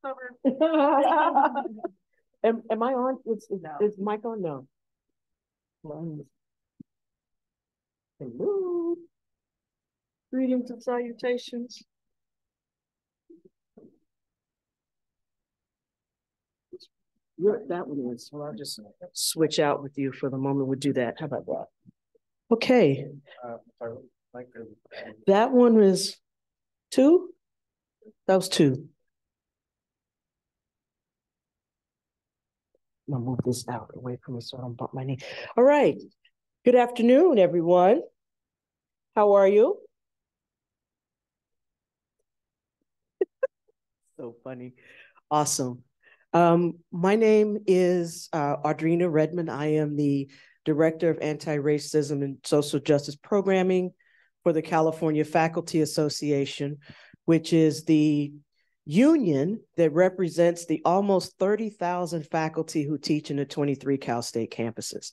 Am I on? No. Is Mike on? No. Hello. Greetings and salutations. That one is. Well, I'll just switch out with you for the moment. We'll do that. How about that? Okay. That one was 2. That was 2. I'm gonna move this out away from me so I don't bump my knee. All right. Good afternoon, everyone. How are you? So funny. Awesome. My name is Audrina Redmond. I am the Director of Anti-Racism and Social Justice Programming for the California Faculty Association, which is the union that represents the almost 30,000 faculty who teach in the 23 Cal State campuses.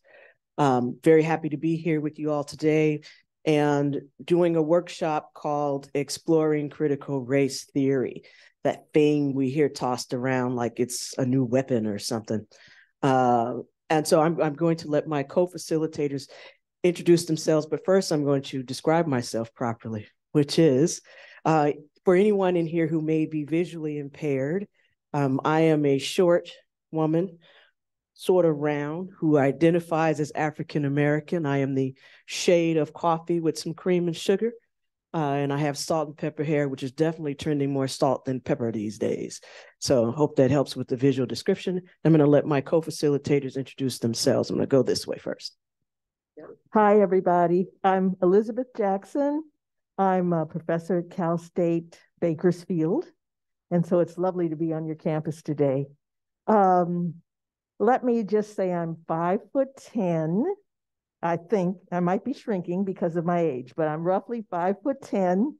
Very happy to be here with you all today and doing a workshop called Exploring Critical Race Theory, that thing we hear tossed around like it's a new weapon or something. And so I'm going to let my co-facilitators introduce themselves, but first I'm going to describe myself properly, which is, for anyone in here who may be visually impaired, I am a short woman, sort of round, who identifies as African American. I am the shade of coffee with some cream and sugar. And I have salt and pepper hair, which is definitely trending more salt than pepper these days. So I hope that helps with the visual description. I'm going to let my co-facilitators introduce themselves. I'm going to go this way first. Hi, everybody. I'm Elizabeth Jackson. I'm a professor at Cal State Bakersfield. And so it's lovely to be on your campus today. Let me just say I'm 5'10". I think I might be shrinking because of my age, but I'm roughly 5'10",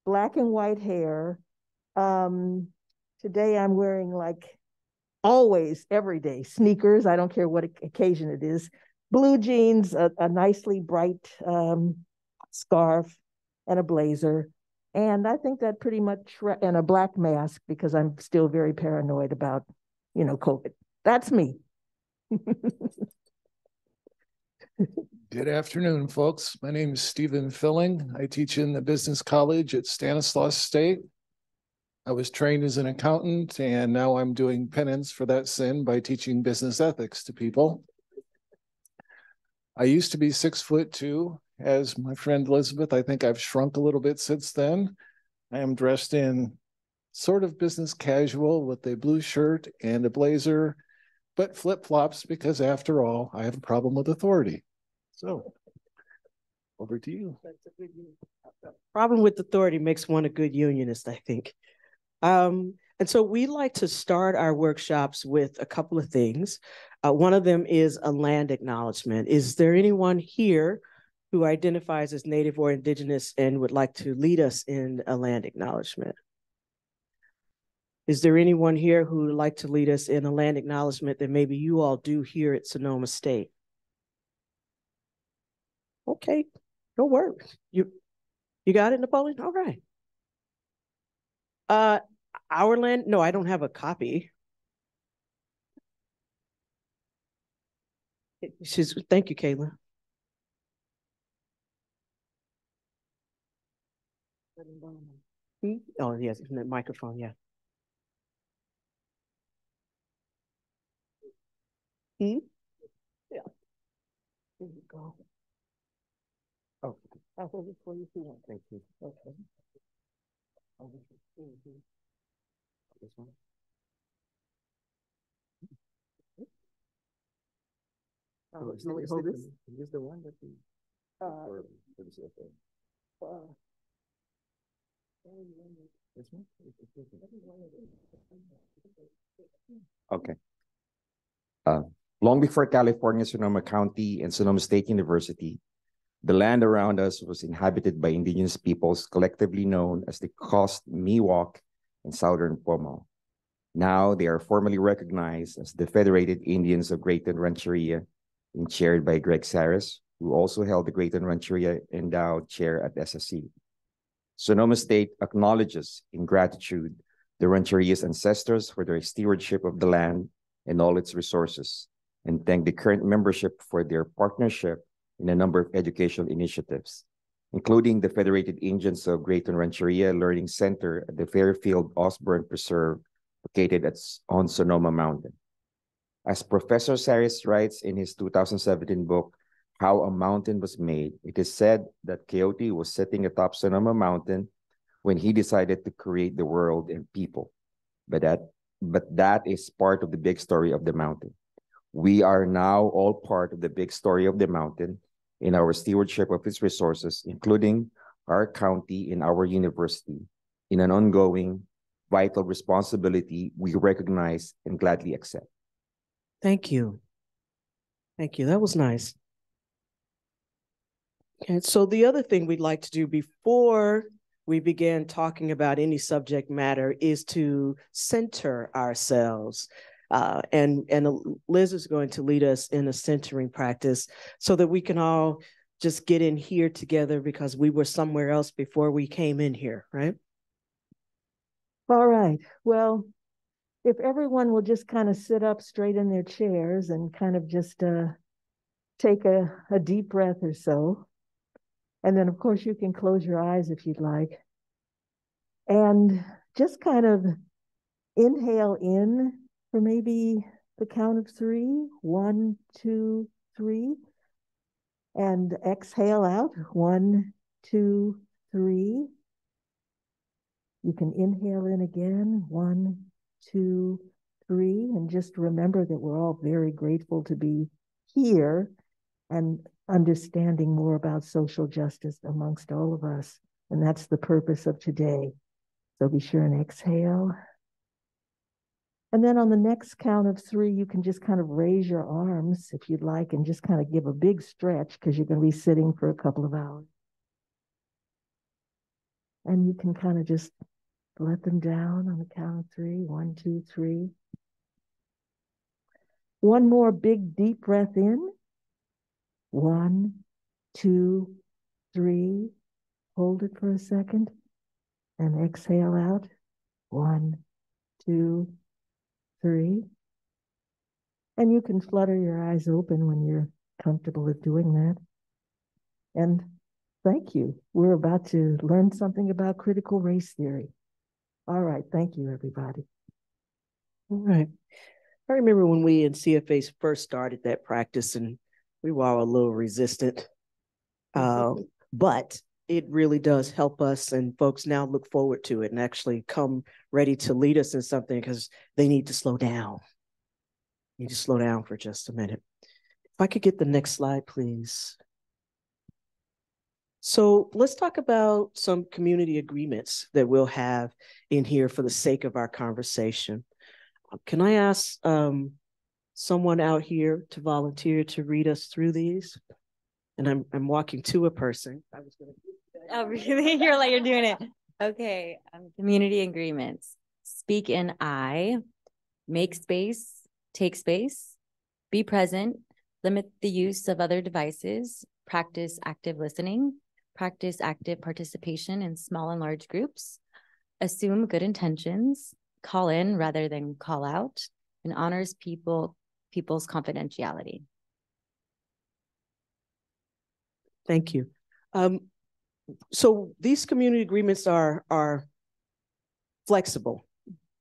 black and white hair. Today I'm wearing, like always, every day, sneakers. I don't care what occasion it is. Blue jeans, a nicely bright scarf, and a blazer. And I think that pretty much, and a black mask because I'm still very paranoid about, COVID. That's me. Good afternoon, folks. My name is Stephen Filling. I teach in the business college at Stanislaus State. I was trained as an accountant, and now I'm doing penance for that sin by teaching business ethics to people. I used to be 6'2", as my friend Elizabeth. I think I've shrunk a little bit since then. I am dressed in sort of business casual with a blue shirt and a blazer, but flip-flops because, after all, I have a problem with authority. So, over to you. Problem with authority makes one a good unionist, I think. And so we like to start our workshops with a couple of things. One of them is a land acknowledgement. Is there anyone here who identifies as Native or Indigenous and would like to lead us in a land acknowledgement? Is there anyone here who would like to lead us in a land acknowledgement that maybe you all do here at Sonoma State? Okay, no worries. You got it, Napoleon? All right. Our land, no, I don't have a copy. Thank you, Kayla. Oh, yes, the microphone, yeah. Yeah. There you go. Oh, I'll hold it for you if you want. Thank you. Okay. This one. Oh, hold this. Is the one that the for the CFA. This one? Okay. Long before California, Sonoma County, and Sonoma State University, the land around us was inhabited by indigenous peoples collectively known as the Coast Miwok and Southern Pomo. Now they are formally recognized as the Federated Indians of Greater Rancheria and chaired by Greg Saris, who also held the Greater Rancheria Endowed Chair at SSC. Sonoma State acknowledges in gratitude the Rancheria's ancestors for their stewardship of the land and all its resources, and thank the current membership for their partnership in a number of educational initiatives, including the Federated Indians of Greater Rancheria Learning Center at the Fairfield Osborne Preserve, located on Sonoma Mountain. As Professor Saris writes in his 2017 book, How a Mountain Was Made, it is said that Coyote was sitting atop Sonoma Mountain when he decided to create the world and people. But that is part of the big story of the mountain. We are now all part of the big story of the mountain in our stewardship of its resources, including our county and our university, in an ongoing, vital responsibility we recognize and gladly accept. Thank you. Thank you. That was nice. And so the other thing we'd like to do before we begin talking about any subject matter is to center ourselves. And Liz is going to lead us in a centering practice so that we can all just get in here together because we were somewhere else before we came in here, right? All right. Well, if everyone will just kind of sit up straight in their chairs and kind of just take a deep breath or so. And then, of course, you can close your eyes if you'd like. And just kind of inhale in for maybe the count of 3. 1, 2, 3. And exhale out. 1, 2, 3. You can inhale in again. 1, 2, 3. And just remember that we're all very grateful to be here and understanding more about social justice amongst all of us. And that's the purpose of today. So be sure and exhale. And then on the next count of 3, you can just kind of raise your arms if you'd like and just kind of give a big stretch because you're going to be sitting for a couple of hours. And you can kind of just let them down on the count of 3. 1, 2, 3. One more big deep breath in. 1, 2, 3. Hold it for a second and exhale out. 1, 2, 3. And you can flutter your eyes open when you're comfortable with doing that. And thank you. We're about to learn something about critical race theory. All right. Thank you, everybody. All right. I remember when we in CFA first started that practice and we were all a little resistant, but it really does help us, and folks now look forward to it and actually come ready to lead us in something because they need to slow down. Need to slow down for just a minute. If I could get the next slide, please. So let's talk about some community agreements that we'll have in here for the sake of our conversation. Can I ask someone out here to volunteer to read us through these? And I'm walking to a person. I was going to. Oh, really? You're doing it. Okay. Community agreements. Speak in I. Make space. Take space. Be present. Limit the use of other devices. Practice active listening. Practice active participation in small and large groups. Assume good intentions. Call in rather than call out. And honors people's confidentiality. Thank you. So these community agreements are flexible.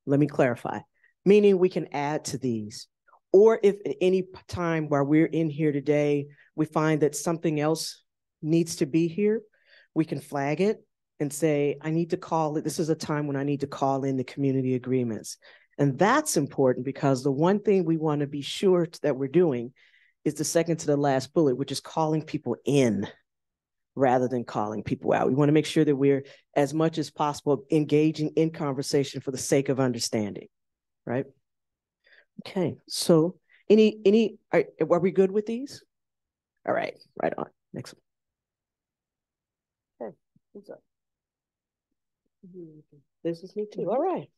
Let me clarify, meaning we can add to these. Or if at any time while we're in here today, we find that something else needs to be here, we can flag it and say, I need to call it. This is a time when I need to call in the community agreements. And that's important because the one thing we want to be sure that we're doing is the second to the last bullet, which is calling people in rather than calling people out. We want to make sure that we're, as much as possible, engaging in conversation for the sake of understanding, right? Okay, so are we good with these? All right, right on. Next one. Okay, what's up? This is me too. All right.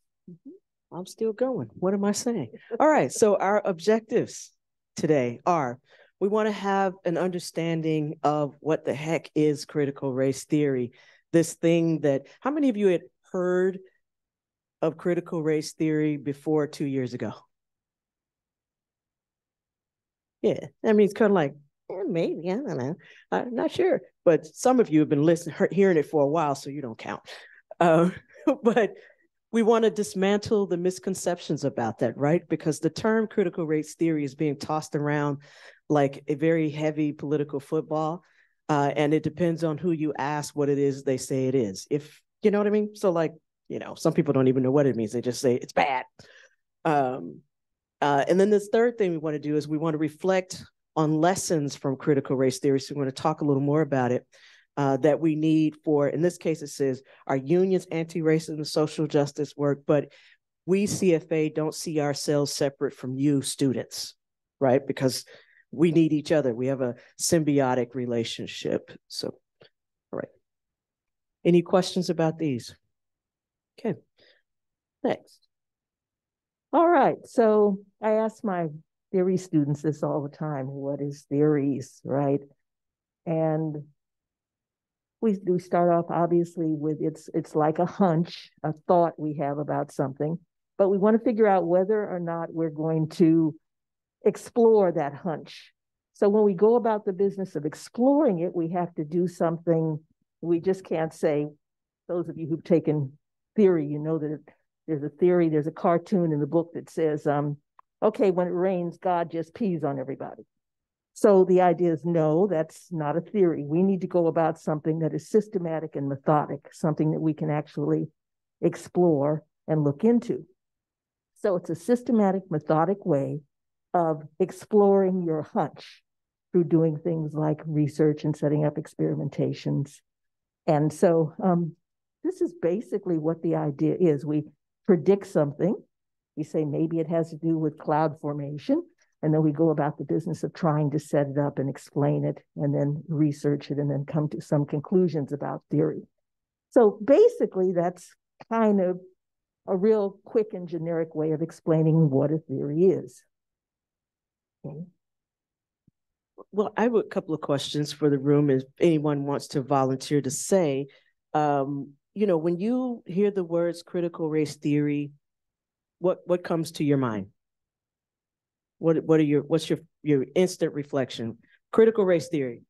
I'm still going. What am I saying? All right, so our objectives today are, we want to have an understanding of what the heck is critical race theory. This thing that, how many of you had heard of critical race theory before 2 years ago? Yeah, I mean, it's kind of like, maybe, I don't know. I'm not sure. But some of you have been listening, hearing it for a while, so you don't count. But we want to dismantle the misconceptions about that, right? Because the term critical race theory is being tossed around like a very heavy political football. And it depends on who you ask what it is they say it is. If you know what I mean? So like, some people don't even know what it means. They just say it's bad. And then this third thing we want to do is we want to reflect on lessons from critical race theory. So we want to talk a little more about it that we need for, in this case, it says our unions, anti-racism, social justice work, but we CFA don't see ourselves separate from you students, right? Because we need each other. We have a symbiotic relationship. So, all right. Any questions about these? Okay, next. All right, so I ask my theory students this all the time. What is theories, right? And we start off obviously with it's like a hunch, a thought we have about something, but we want to figure out whether or not we're going to explore that hunch. So when we go about the business of exploring it, we have to do something. We just can't say, those of you who've taken theory, you know that there's a theory, there's a cartoon in the book that says, okay, when it rains, God just pees on everybody. So the idea is, no, that's not a theory. We need to go about something that is systematic and methodic, something that we can actually explore and look into. So it's a systematic, methodic way of exploring your hunch through doing things like research and setting up experimentations. And so this is basically what the idea is. We predict something. We say maybe it has to do with cloud formation. And then we go about the business of trying to set it up and explain it and then research it and then come to some conclusions about theory. So basically, that's kind of a real quick and generic way of explaining what a theory is. Okay. Well, I have a couple of questions for the room if anyone wants to volunteer to say. When you hear the words critical race theory, what comes to your mind? What's your instant reflection? Critical race theory.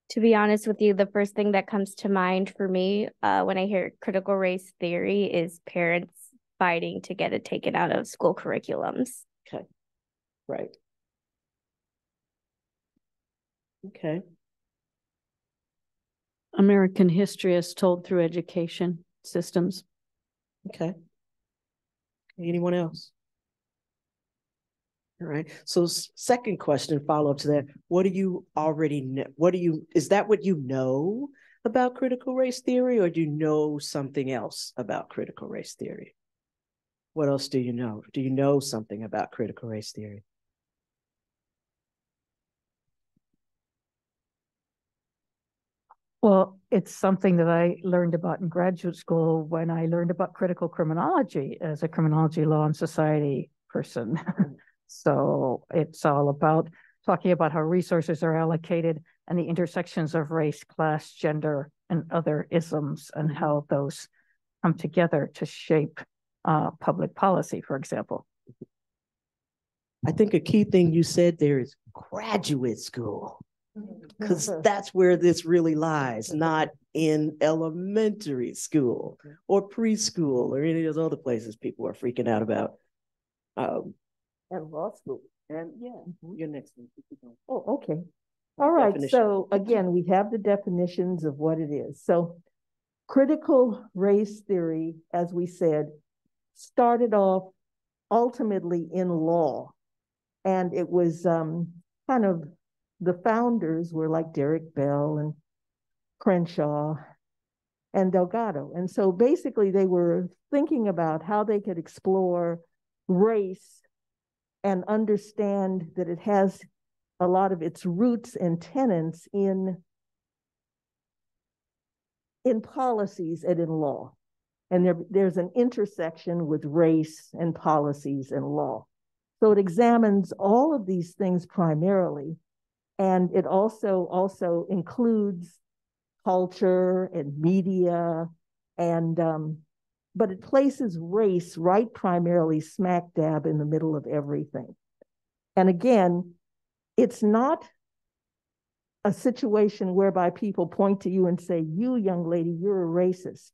To be honest with you, the first thing that comes to mind for me when I hear critical race theory is parents fighting to get it taken out of school curriculums. Okay, right. Okay. American history as told through education systems. Okay. Anyone else? All right. So second question, follow up to that. What do you already know? Is that what you know about critical race theory, or do you know something else about critical race theory? What else do you know? Do you know something about critical race theory? Well, it's something that I learned about in graduate school when I learned about critical criminology as a criminology law and society person. So it's all about talking about how resources are allocated and the intersections of race, class, gender, and other isms, and how those come together to shape public policy, for example. I think a key thing you said there is graduate school, because that's where this really lies, not in elementary school or preschool or any of those other places people are freaking out about. And law school. And yeah, your next one. Oh, okay. All right. Definition. So again, we have the definitions of what it is. So critical race theory, as we said, started off ultimately in law. And it was kind of, the founders were like Derek Bell and Crenshaw and Delgado. And so basically they were thinking about how they could explore race and understand that it has a lot of its roots and tenets in policies and in law. And there's an intersection with race and policies and law. So it examines all of these things primarily, and it also includes culture and media, and but it places race right primarily smack dab in the middle of everything. And again, it's not a situation whereby people point to you and say, you, young lady, you're a racist.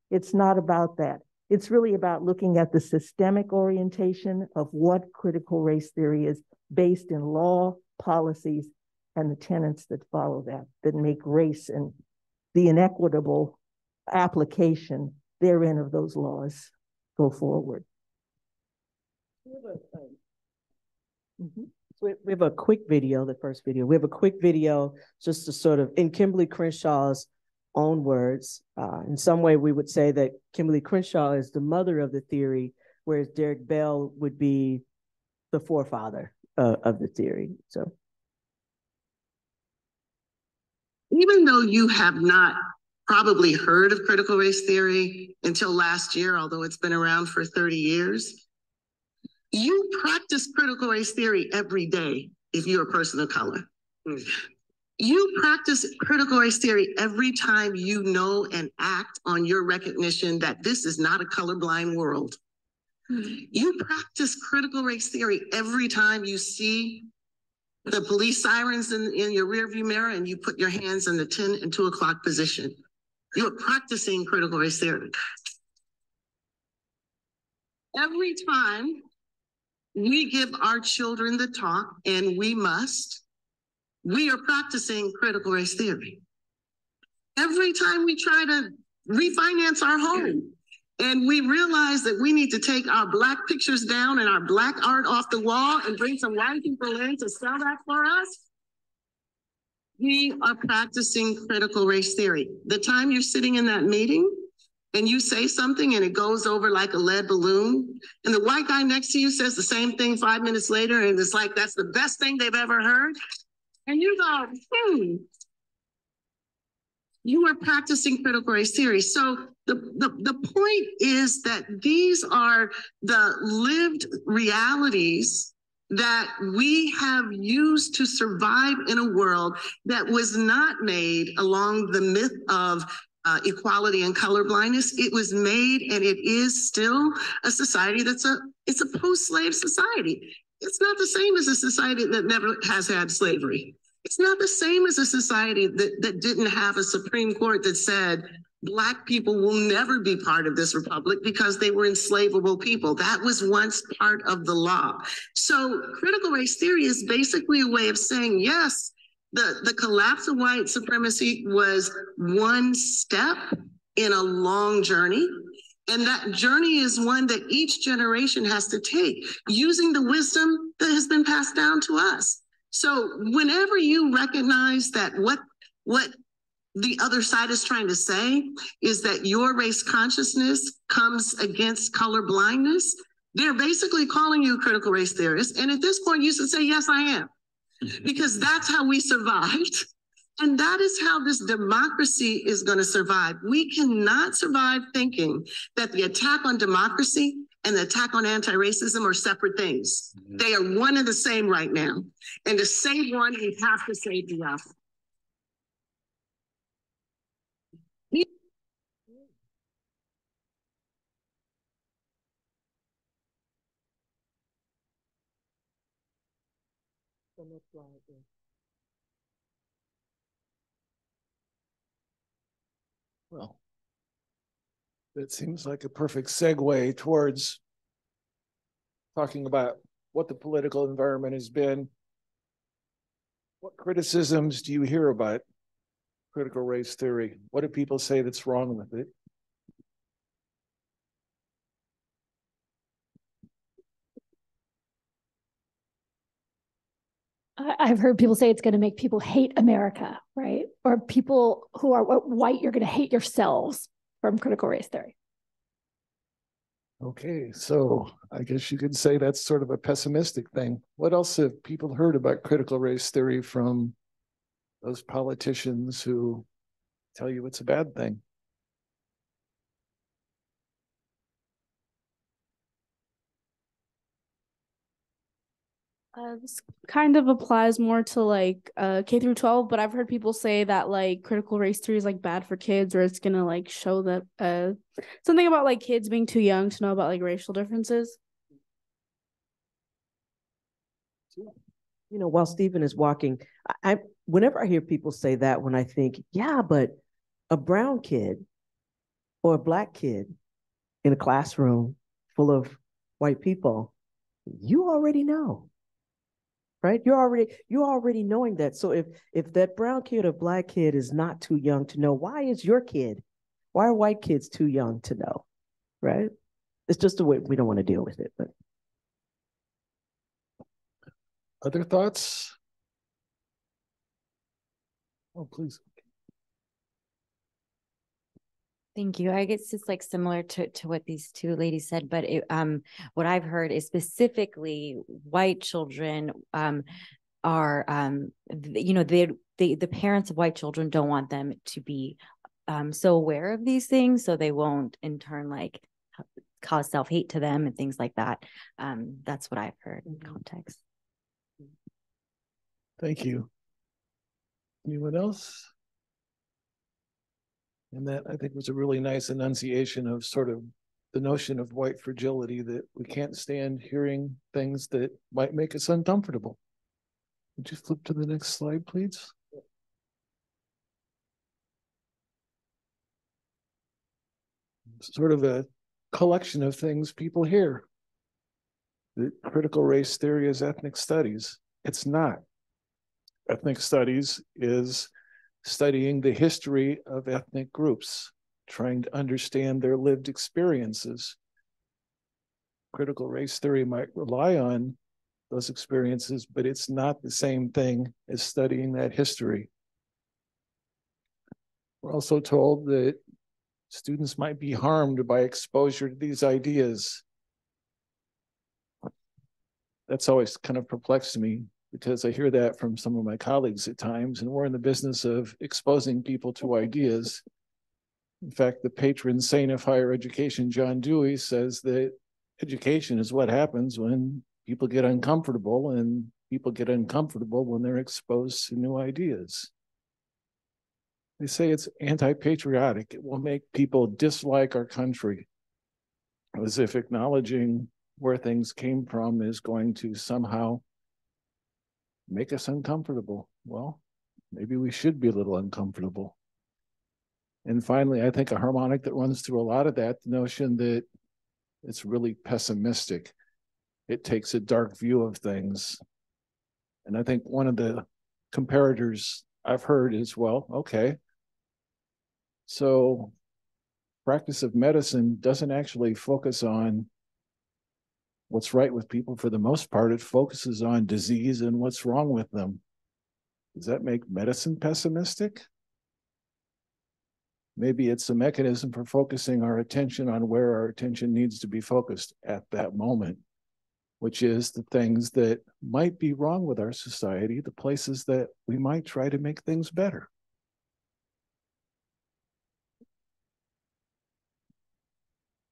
It's not about that. It's really about looking at the systemic orientation of what critical race theory is, based in law, policies, and the tenets that follow that make race and the inequitable application therein of those laws go forward. So we have a quick video, the first video. We have a quick video just to sort of, in Kimberly Crenshaw's own words, in some way we would say that Kimberly Crenshaw is the mother of the theory, whereas Derek Bell would be the forefather of the theory. So, even though you have not probably heard of critical race theory until last year, although it's been around for 30 years, you practice critical race theory every day if you're a person of color. You practice critical race theory every time you know and act on your recognition that this is not a colorblind world. You practice critical race theory every time you see the police sirens in your rearview mirror and you put your hands in the 10 and 2 o'clock position. You're practicing critical race theory. Every time we give our children the talk, and we must, we are practicing critical race theory. Every time we try to refinance our home and we realize that we need to take our Black pictures down and our Black art off the wall and bring some white people in to sell that for us, we are practicing critical race theory. The time you're sitting in that meeting and you say something and it goes over like a lead balloon, and the white guy next to you says the same thing 5 minutes later, and it's like that's the best thing they've ever heard, and you go, you are practicing critical race theory. So the point is that these are the lived realities that we have used to survive in a world that was not made along the myth of equality and colorblindness. It was made, and it is still a society it's a post-slave society. It's not the same as a society that never has had slavery. It's not the same as a society that didn't have a Supreme Court that said Black people will never be part of this republic because they were enslavable people. That was once part of the law. So critical race theory is basically a way of saying, yes, the collapse of white supremacy was one step in a long journey. And that journey is one that each generation has to take using the wisdom that has been passed down to us. So whenever you recognize that what the other side is trying to say is that your race consciousness comes against color blindness, they're basically calling you a critical race theorist. And at this point, you should say, yes, I am, because that's how we survived. And that is how this democracy is going to survive. We cannot survive thinking that the attack on democracy and the attack on anti-racism are separate things. They are one and the same right now. And to save one, we have to save the other. Well, that seems like a perfect segue towards talking about what the political environment has been. What criticisms do you hear about critical race theory? What do people say that's wrong with it? I've heard people say it's going to make people hate America, right? Or people who are white, you're going to hate yourselves from critical race theory. Okay, so I guess you could say that's sort of a pessimistic thing. What else have people heard about critical race theory from those politicians who tell you it's a bad thing? This kind of applies more to like K through 12, but I've heard people say that like critical race theory is like bad for kids, or it's gonna like show that something about like kids being too young to know about like racial differences. You know, while Stephen is walking, I whenever I hear people say that, when I think, yeah, but a brown kid or a black kid in a classroom full of white people, you already know, right? You're already knowing that. So if that brown kid or black kid is not too young to know, why is your kid? Why are white kids too young to know, right? It's just the way we don't want to deal with it. But Other thoughts? Oh, please. Thank you. I guess it's like similar to what these two ladies said, but what I've heard is specifically white children are the parents of white children don't want them to be so aware of these things, so they won't in turn like cause self-hate to them and things like that. That's what I've heard in context. Thank you. Anyone else? And that, I think, was a really nice enunciation of sort of the notion of white fragility, that we can't stand hearing things that might make us uncomfortable. Would you flip to the next slide, please? Sort of a collection of things people hear. The critical race theory is ethnic studies. It's not. Ethnic studies is studying the history of ethnic groups, trying to understand their lived experiences. Critical race theory might rely on those experiences, but it's not the same thing as studying that history. We're also told that students might be harmed by exposure to these ideas. That's always kind of perplexed me, because I hear that from some of my colleagues at times, and we're in the business of exposing people to ideas. In fact, the patron saint of higher education, John Dewey, says that education is what happens when people get uncomfortable, and people get uncomfortable when they're exposed to new ideas. They say it's anti-patriotic. It will make people dislike our country, as if acknowledging where things came from is going to somehow make us uncomfortable. Well, maybe we should be a little uncomfortable. And finally, I think a harmonic that runs through a lot of that, the notion that it's really pessimistic. It takes a dark view of things. And I think one of the comparators I've heard is, well, okay, so practice of medicine doesn't actually focus on what's right with people for the most part. It focuses on disease and what's wrong with them. Does that make medicine pessimistic? Maybe it's a mechanism for focusing our attention on where our attention needs to be focused at that moment, which is the things that might be wrong with our society, the places that we might try to make things better.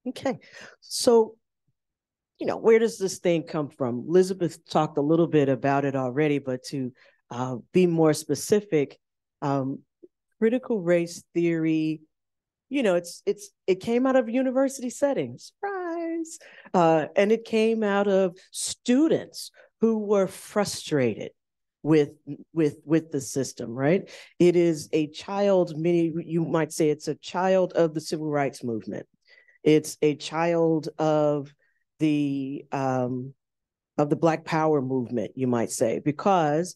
okay, so you know, where does this thing come from? Elizabeth talked a little bit about it already, but to be more specific, critical race theory, you know, it came out of university settings, surprise, and it came out of students who were frustrated with the system, right? It is a child, you might say it's a child of the civil rights movement. It's a child of the Black Power movement, you might say, because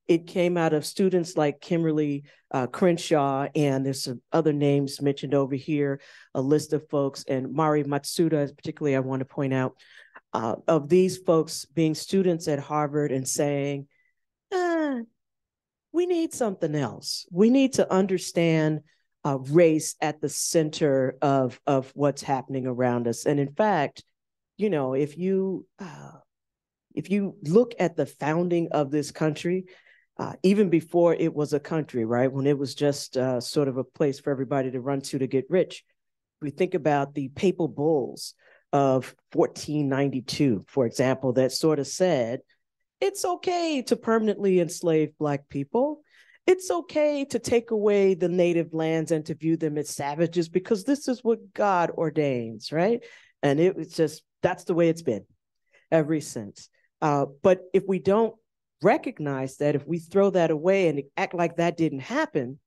it came out of students like Kimberly Crenshaw, and there's some other names mentioned over here, a list of folks, and Mari Matsuda, particularly I want to point out, of these folks being students at Harvard and saying, we need something else. We need to understand race at the center of what's happening around us. And in fact, you know, if you look at the founding of this country, even before it was a country, right, when it was just sort of a place for everybody to run to get rich, we think about the papal bulls of 1492, for example, that sort of said, It's okay to permanently enslave Black people. It's okay to take away the native lands and to view them as savages because this is what God ordains, right? And it was just, that's the way it's been ever since. But if we don't recognize that, if we throw that away and act like that didn't happen,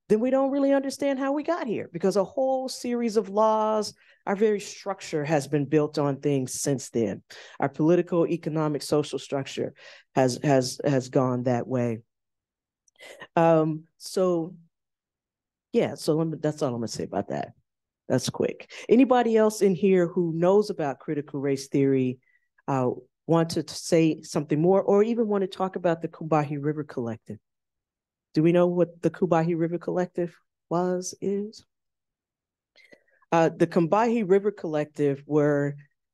then we don't really understand how we got here, because a whole series of laws, our very structure has been built on things since then. Our political, economic, social structure has gone that way. So that's all I'm gonna say about that. That's quick. Anybody else in here who knows about critical race theory want to say something more, or even want to talk about the Combahee River Collective? Do we know what the Combahee River Collective is? The Combahee River Collective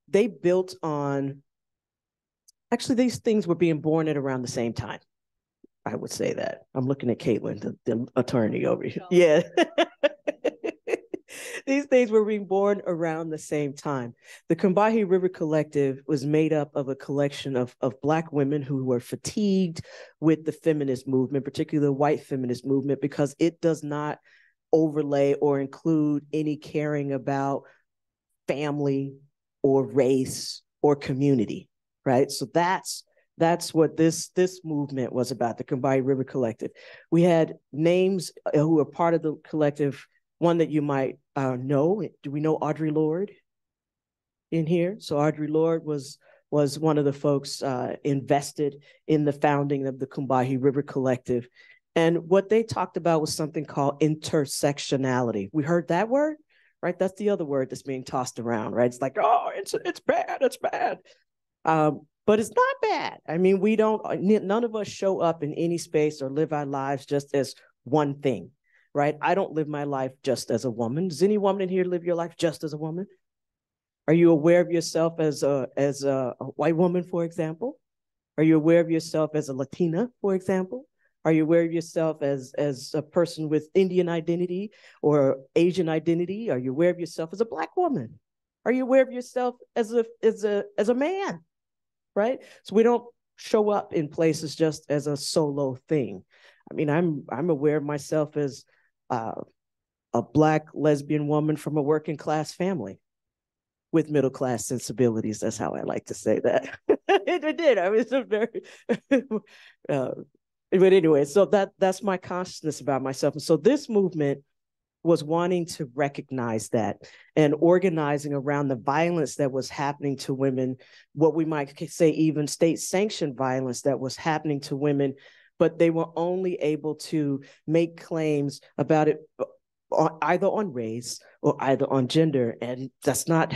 they built on, actually these things were being born at around the same time. I would say that. I'm looking at Caitlin, the attorney over here. Yeah. These things were being born around the same time. The Combahee River Collective was made up of a collection of Black women who were fatigued with the feminist movement, particularly the white feminist movement, because it does not overlay or include any caring about family or race or community, right? So that's what this movement was about, the Combahee River Collective. We had names who were part of the collective. One that you might know. Do we know Audre Lorde in here? So Audre Lorde was one of the folks invested in the founding of the Combahee River Collective. And what they talked about was something called intersectionality. We heard that word, right? That's the other word that's being tossed around, right? It's like, oh, it's bad, it's bad. But it's not bad. I mean, none of us show up in any space or live our lives just as one thing, right? I don't live my life just as a woman. Does any woman in here live your life just as a woman? Are you aware of yourself as a white woman, for example? Are you aware of yourself as a Latina, for example? Are you aware of yourself as a person with Indian identity or Asian identity? Are you aware of yourself as a Black woman? Are you aware of yourself as a man? Right? So we don't show up in places just as a solo thing. I mean, I'm aware of myself as a Black lesbian woman from a working class family with middle class sensibilities. That's how I like to say that. It did. I mean, it's a very, but anyway, so that's my consciousness about myself. And so this movement was wanting to recognize that and organizing around the violence that was happening to women, what we might say even state-sanctioned violence that was happening to women, but they were only able to make claims about it either on race or either on gender. And that's not,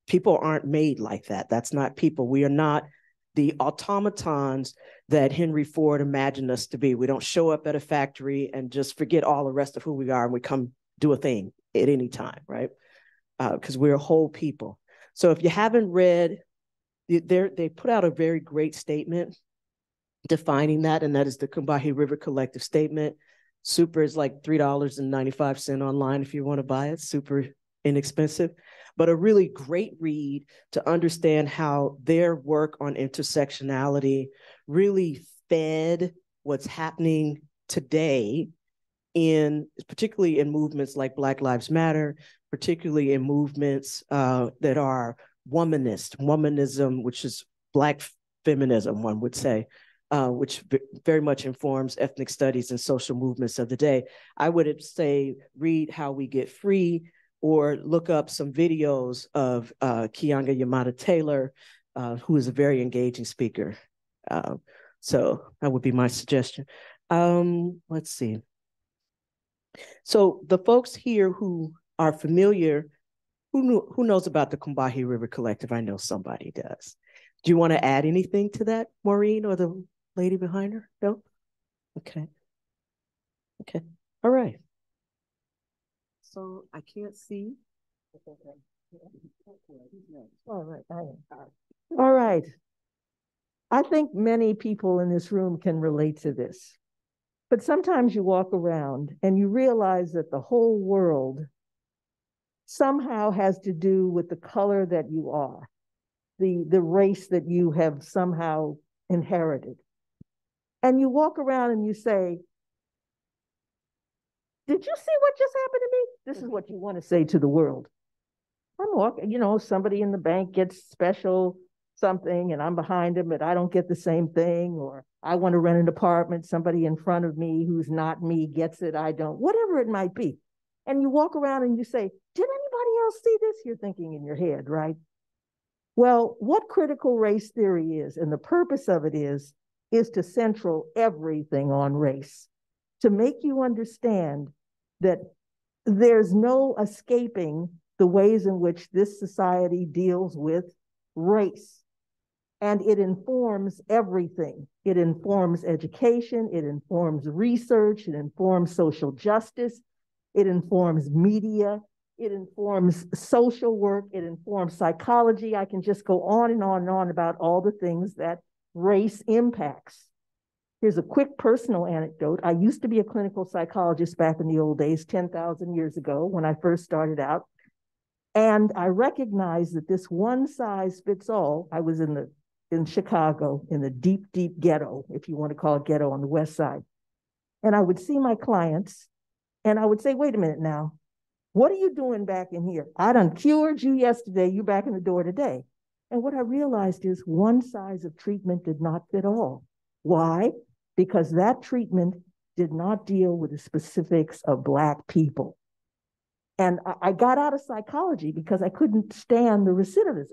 people aren't made like that. That's not people. We are not the automatons that Henry Ford imagined us to be. We don't show up at a factory and just forget all the rest of who we are and we come do a thing at any time, right? Because we're whole people. So if you haven't read, they put out a very great statement defining that, and that is the Combahee River Collective Statement. Super is like $3.95 online if you want to buy it, super inexpensive, but a really great read to understand how their work on intersectionality really fed what's happening today particularly in movements like Black Lives Matter, particularly in movements that are womanism, which is Black feminism, one would say, which very much informs ethnic studies and social movements of the day. I would say read How We Get Free, or look up some videos of Keeanga-Yamahtta Taylor, who is a very engaging speaker. So that would be my suggestion. Let's see. So the folks here who are familiar, who knows about the Combahee River Collective? I know somebody does. Do you want to add anything to that, Maureen, or the lady behind her? No? Okay. Okay. All right. So I can't see. All right. All right. I think many people in this room can relate to this. But sometimes you walk around and you realize that the whole world somehow has to do with the color that you are, the race that you have somehow inherited. And you walk around and you say, did you see what just happened to me? This is what you want to say to the world. I'm walking, you know, somebody in the bank gets special something and I'm behind him, but I don't get the same thing. Or I want to rent an apartment, somebody in front of me who's not me gets it, I don't, whatever it might be. And you walk around and you say, did anybody else see this? You're thinking in your head, right? Well, what critical race theory is, and the purpose of it is to central everything on race, to make you understand that there's no escaping the ways in which this society deals with race. And it informs everything. It informs education, it informs research, it informs social justice, it informs media, it informs social work, it informs psychology. I can just go on and on and on about all the things that race impacts. Here's a quick personal anecdote. I used to be a clinical psychologist back in the old days, 10,000 years ago, when I first started out. And I recognized that this one size fits all, I was in Chicago, in the deep, deep ghetto, if you want to call it ghetto, on the west side. And I would see my clients and I would say, wait a minute now, what are you doing back in here? I done cured you yesterday, you back in the door today. And what I realized is one size of treatment did not fit all. Why? Because that treatment did not deal with the specifics of Black people. And I got out of psychology because I couldn't stand the recidivism.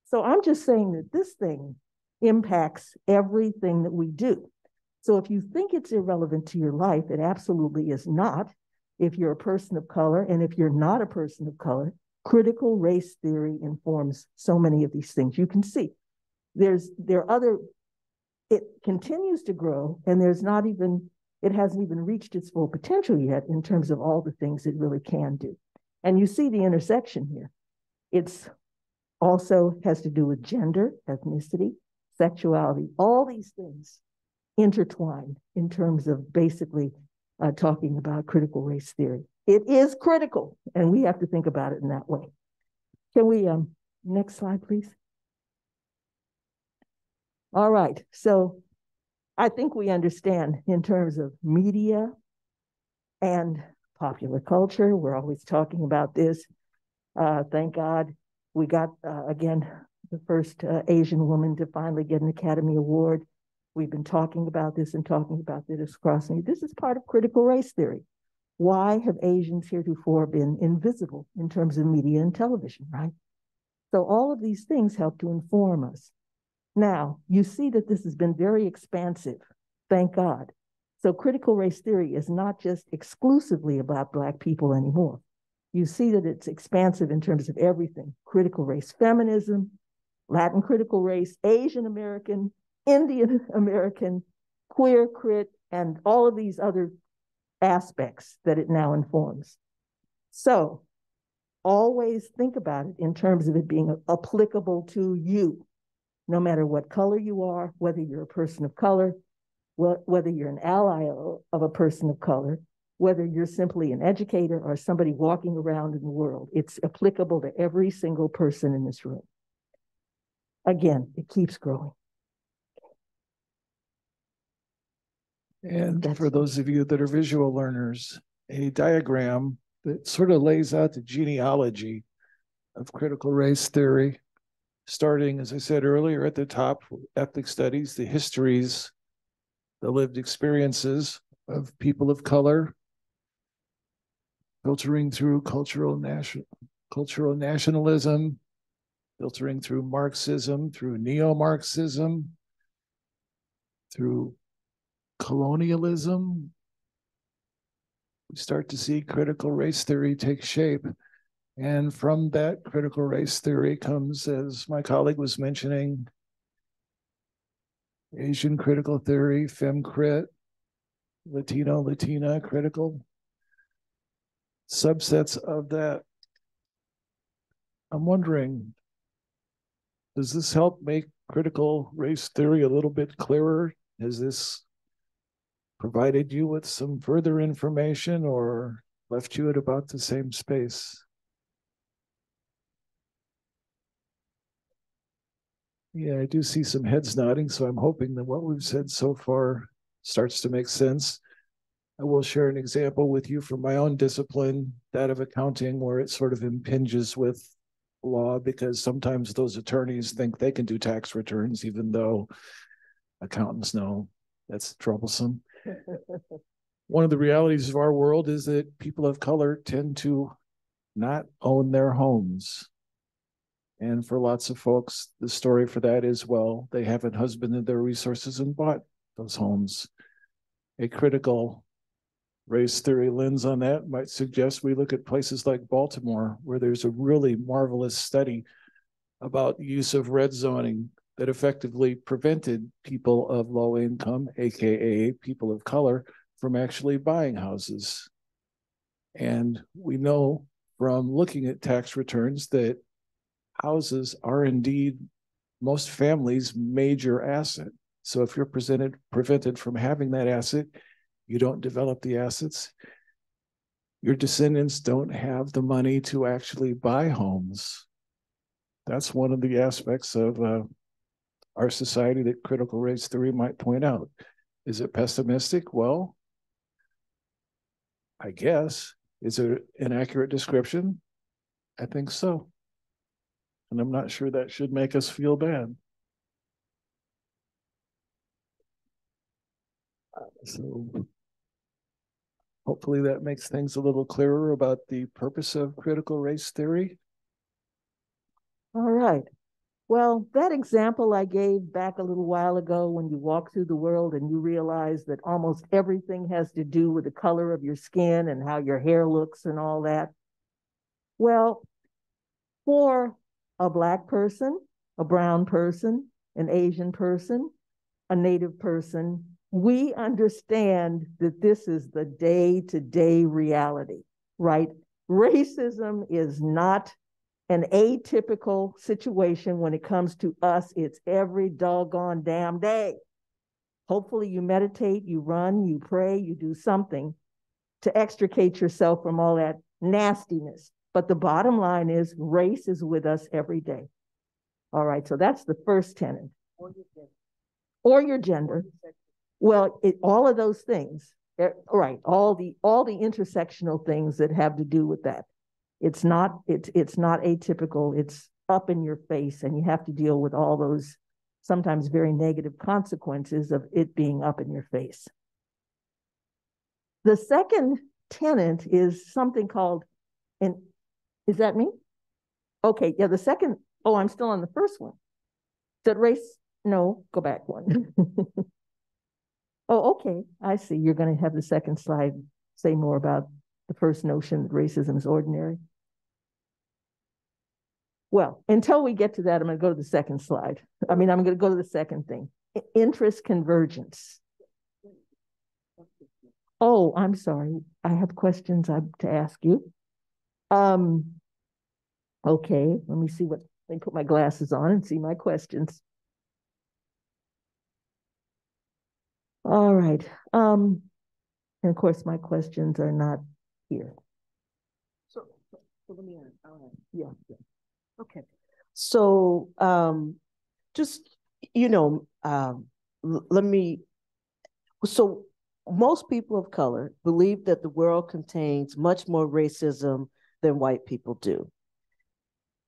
So I'm just saying that this thing impacts everything that we do. So if you think it's irrelevant to your life, it absolutely is not. If you're a person of color, and if you're not a person of color, critical race theory informs so many of these things. You can see it continues to grow, and it hasn't even reached its full potential yet in terms of all the things it really can do. And you see the intersection here. It's also has to do with gender, ethnicity, sexuality, all these things intertwined in terms of basically talking about critical race theory. It is critical, and we have to think about it in that way. Can we, next slide, please? All right, so I think we understand in terms of media and popular culture. We're always talking about this. Thank God we got, again, the first Asian woman to finally get an Academy Award. We've been talking about this and talking about this across. This is part of critical race theory. Why have Asians heretofore been invisible in terms of media and television, right? So all of these things help to inform us. Now, you see that this has been very expansive, thank God. So critical race theory is not just exclusively about Black people anymore. You see that it's expansive in terms of everything: critical race feminism, Latin critical race, Asian American, Indian American, queer crit, and all of these other aspects that it now informs. So always think about it in terms of it being applicable to you, no matter what color you are, whether you're a person of color, whether you're an ally of a person of color, whether you're simply an educator or somebody walking around in the world. It's applicable to every single person in this room. Again, it keeps growing. And for those of you that are visual learners, a diagram that sort of lays out the genealogy of critical race theory, starting, as I said earlier, at the top, ethnic studies, the histories, the lived experiences of people of color, filtering through cultural nationalism, filtering through Marxism, through neo-Marxism, through colonialism. We start to see critical race theory take shape. And from that critical race theory comes, as my colleague was mentioning, Asian critical theory, FemCrit, Latino, Latina critical, subsets of that. I'm wondering, does this help make critical race theory a little bit clearer? Has this provided you with some further information or left you at about the same space? Yeah, I do see some heads nodding, so I'm hoping that what we've said so far starts to make sense. I will share an example with you from my own discipline, that of accounting, where it sort of impinges with law because sometimes those attorneys think they can do tax returns, even though accountants know that's troublesome. One of the realities of our world is that people of color tend to not own their homes. And for lots of folks, the story for that is, well, they haven't husbanded their resources and bought those homes. A critical race theory lens on that might suggest we look at places like Baltimore, where there's a really marvelous study about the use of red zoning that effectively prevented people of low income, AKA people of color, from actually buying houses. And we know from looking at tax returns that houses are indeed most families' major asset. So if you're prevented from having that asset, you don't develop the assets, your descendants don't have the money to actually buy homes. That's one of the aspects of our society that critical race theory might point out. Is it pessimistic? Well, I guess. Is it an accurate description? I think so. And I'm not sure that should make us feel bad. So hopefully that makes things a little clearer about the purpose of critical race theory. All right. Well, that example I gave back a little while ago when you walk through the world and you realize that almost everything has to do with the color of your skin and how your hair looks and all that. Well, for a Black person, a brown person, an Asian person, a Native person, we understand that this is the day-to-day reality, right? Racism is not an atypical situation when it comes to us. It's every doggone damn day. Hopefully you meditate, you run, you pray, you do something to extricate yourself from all that nastiness. But the bottom line is race is with us every day. All right, so that's the first tenet. Or your gender. Well, all of those things, right? All the intersectional things that have to do with that. It's not atypical. It's up in your face, and you have to deal with all those sometimes very negative consequences of it being up in your face. The second tenet is something called, is that me? Okay, yeah, the second, oh, I'm still on the first one. Did race, no, go back one. Oh, okay, I see. You're going to have the second slide say more about the first notion that racism is ordinary. Well, until we get to that, I'm going to go to the second slide. I'm going to go to the second thing. Interest convergence. Oh, I'm sorry. I have questions to ask you. Okay, let me put my glasses on and see my questions. All right. And of course, my questions are not here. So let me ask. Yeah. Okay. So just, so most people of color believe that the world contains much more racism than white people do.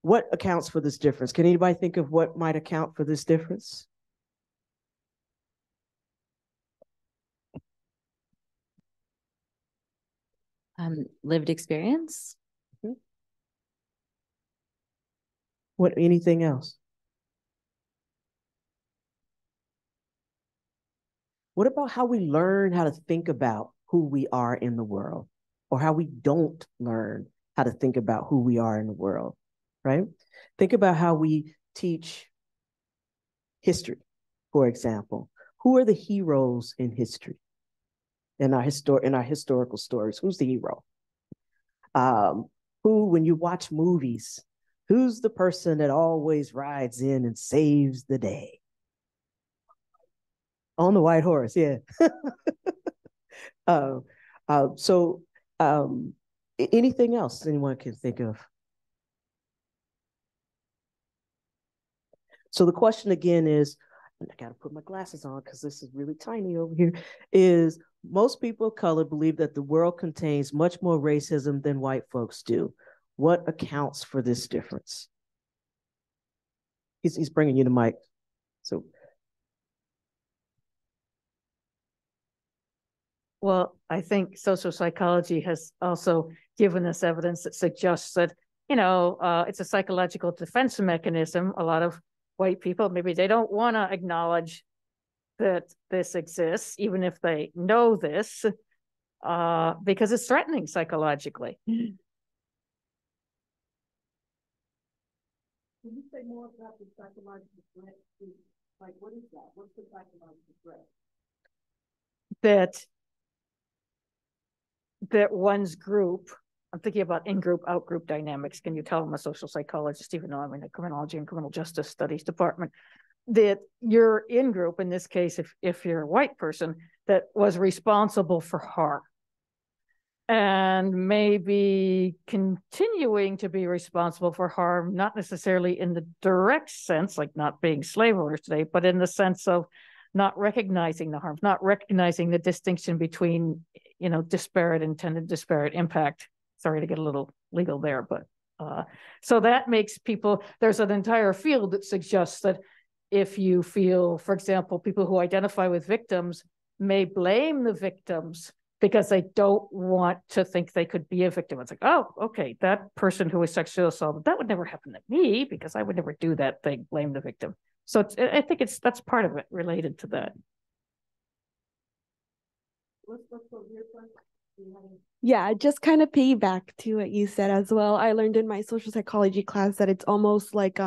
What accounts for this difference? Can anybody think of what might account for this difference? Lived experience. What, anything else? What about how we learn how to think about who we are in the world, or how we don't learn how to think about who we are in the world, right? Think about how we teach history, for example. Who are the heroes in history? In our historical stories, who's the hero? Who, when you watch movies, who's the person that always rides in and saves the day? On the white horse, yeah. So anything else anyone can think of? So the question again is, and I got to put my glasses on because this is really tiny over here, is most people of color believe that the world contains much more racism than white folks do. What accounts for this difference? He's bringing you the mic. So. Well, I think social psychology has also given us evidence that suggests that, it's a psychological defense mechanism. A lot of white people, maybe they don't want to acknowledge that this exists, even if they know this, because it's threatening psychologically. Can you say more about the psychological threat? Like, what is that? What's the psychological threat? That one's group, I'm thinking about in-group, out-group dynamics. Can you tell I'm a social psychologist, even though I'm in the criminology and criminal justice studies department, that your in-group, in this case, if you're a white person, that was responsible for harm and maybe continuing to be responsible for harm, not necessarily in the direct sense, like not being slave owners today, but in the sense of not recognizing the harms, not recognizing the distinction between, disparate intended, disparate impact. Sorry to get a little legal there, but so that makes people, there's an entire field that suggests that if you feel, for example, people who identify with victims may blame the victims because they don't want to think they could be a victim. It's like, oh, okay, that person who was sexually assaulted, that would never happen to me because I would never do that thing, blame the victim. So I think that's part of it related to that. Yeah, just kind of piggyback to what you said as well. I learned in my social psychology class that it's almost like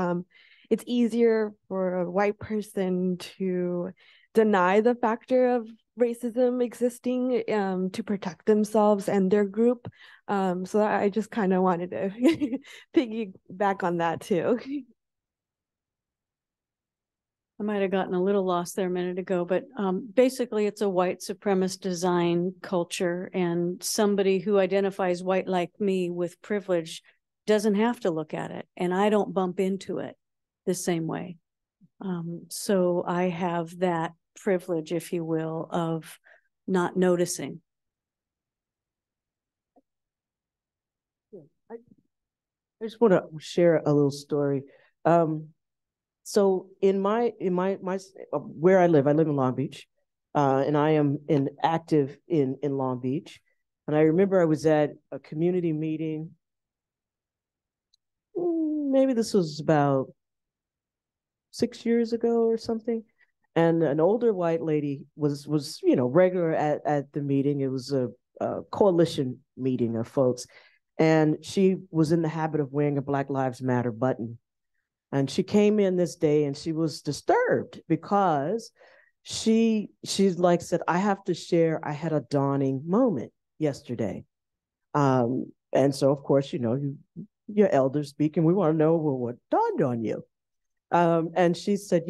it's easier for a white person to deny the factor of racism existing to protect themselves and their group. So I just kind of wanted to piggyback on that too. I might have gotten a little lost there a minute ago, but basically it's a white supremacist design culture, and somebody who identifies white like me with privilege doesn't have to look at it, and I don't bump into it the same way. So I have that privilege, if you will, of not noticing. I just want to share a little story. So in my where I live in Long Beach, and I am active in Long Beach. And I remember I was at a community meeting. Maybe this was about 6 years ago or something. And an older white lady was regular at the meeting. It was a coalition meeting of folks. And she was in the habit of wearing a Black Lives Matter button. And she came in this day and she was disturbed because she's like said, I have to share, I had a dawning moment yesterday. And so of course, your elders speak and we want to know, well, what dawned on you? And she said,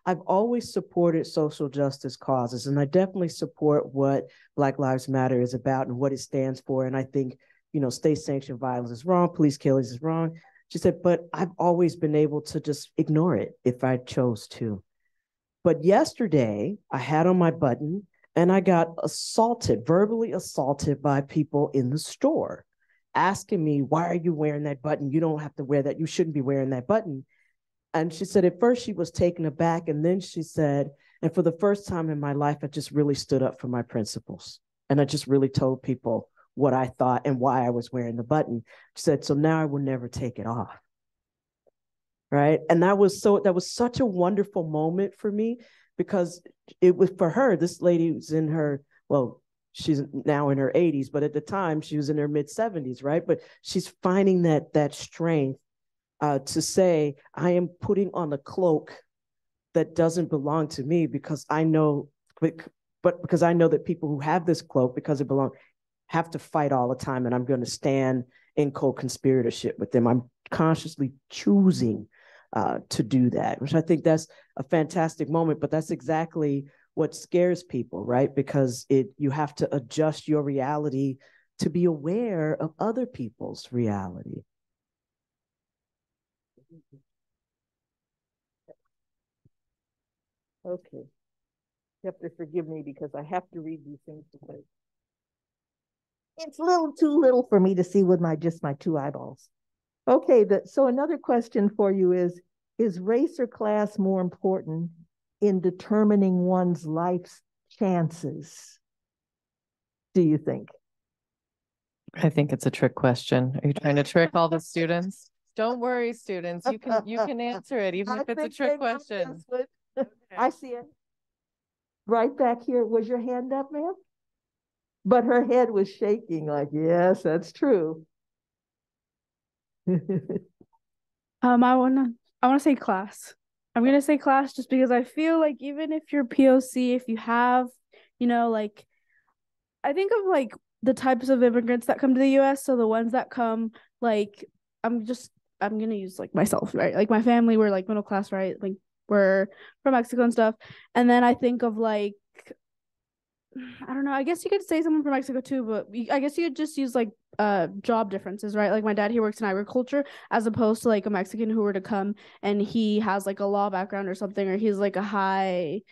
I've always supported social justice causes, and I definitely support what Black Lives Matter is about and what it stands for. And I think, state-sanctioned violence is wrong, police killings is wrong. She said, but I've always been able to just ignore it if I chose to. But yesterday, I had on my button and I got verbally assaulted by people in the store, asking me, why are you wearing that button? You don't have to wear that. You shouldn't be wearing that button. And she said, at first she was taken aback. And then she said, and for the first time in my life, I just really stood up for my principles. And I just really told people what I thought and why I was wearing the button. She said, so now I will never take it off. Right. And that was such a wonderful moment for me, because it was for her, this lady was in her, well, she's now in her 80s, but at the time she was in her mid 70s. Right. But she's finding that strength to say, I am putting on a cloak that doesn't belong to me because I know, but because I know that people who have this cloak, because it belongs, have to fight all the time, and I'm going to stand in co-conspiratorship with them. I'm consciously choosing to do that, which I think that's a fantastic moment, but that's exactly what scares people, right? Because you have to adjust your reality to be aware of other people's reality. Okay. You have to forgive me because I have to read these things because it's a little too little for me to see with just my two eyeballs. Okay, so another question for you is race or class more important in determining one's life's chances, do you think? I think it's a trick question. Are you trying to trick all the students? Don't worry, students. You can answer it, even if it's a trick question. I see it. Right back here. Was your hand up, ma'am? But her head was shaking like, yes, that's true. I wanna say class. I'm gonna say class just because I feel like even if you're POC, if you have, like I think of like the types of immigrants that come to the US. So the ones that come, like I'm gonna use like myself, right? Like my family, we're like middle class, right? Like we're from Mexico and stuff. And then I think of like I don't know. I guess you could say someone from Mexico too, but I guess you could just use like job differences, right? Like my dad, he works in agriculture as opposed to like a Mexican who were to come and he has like a law background or something, or he's like a high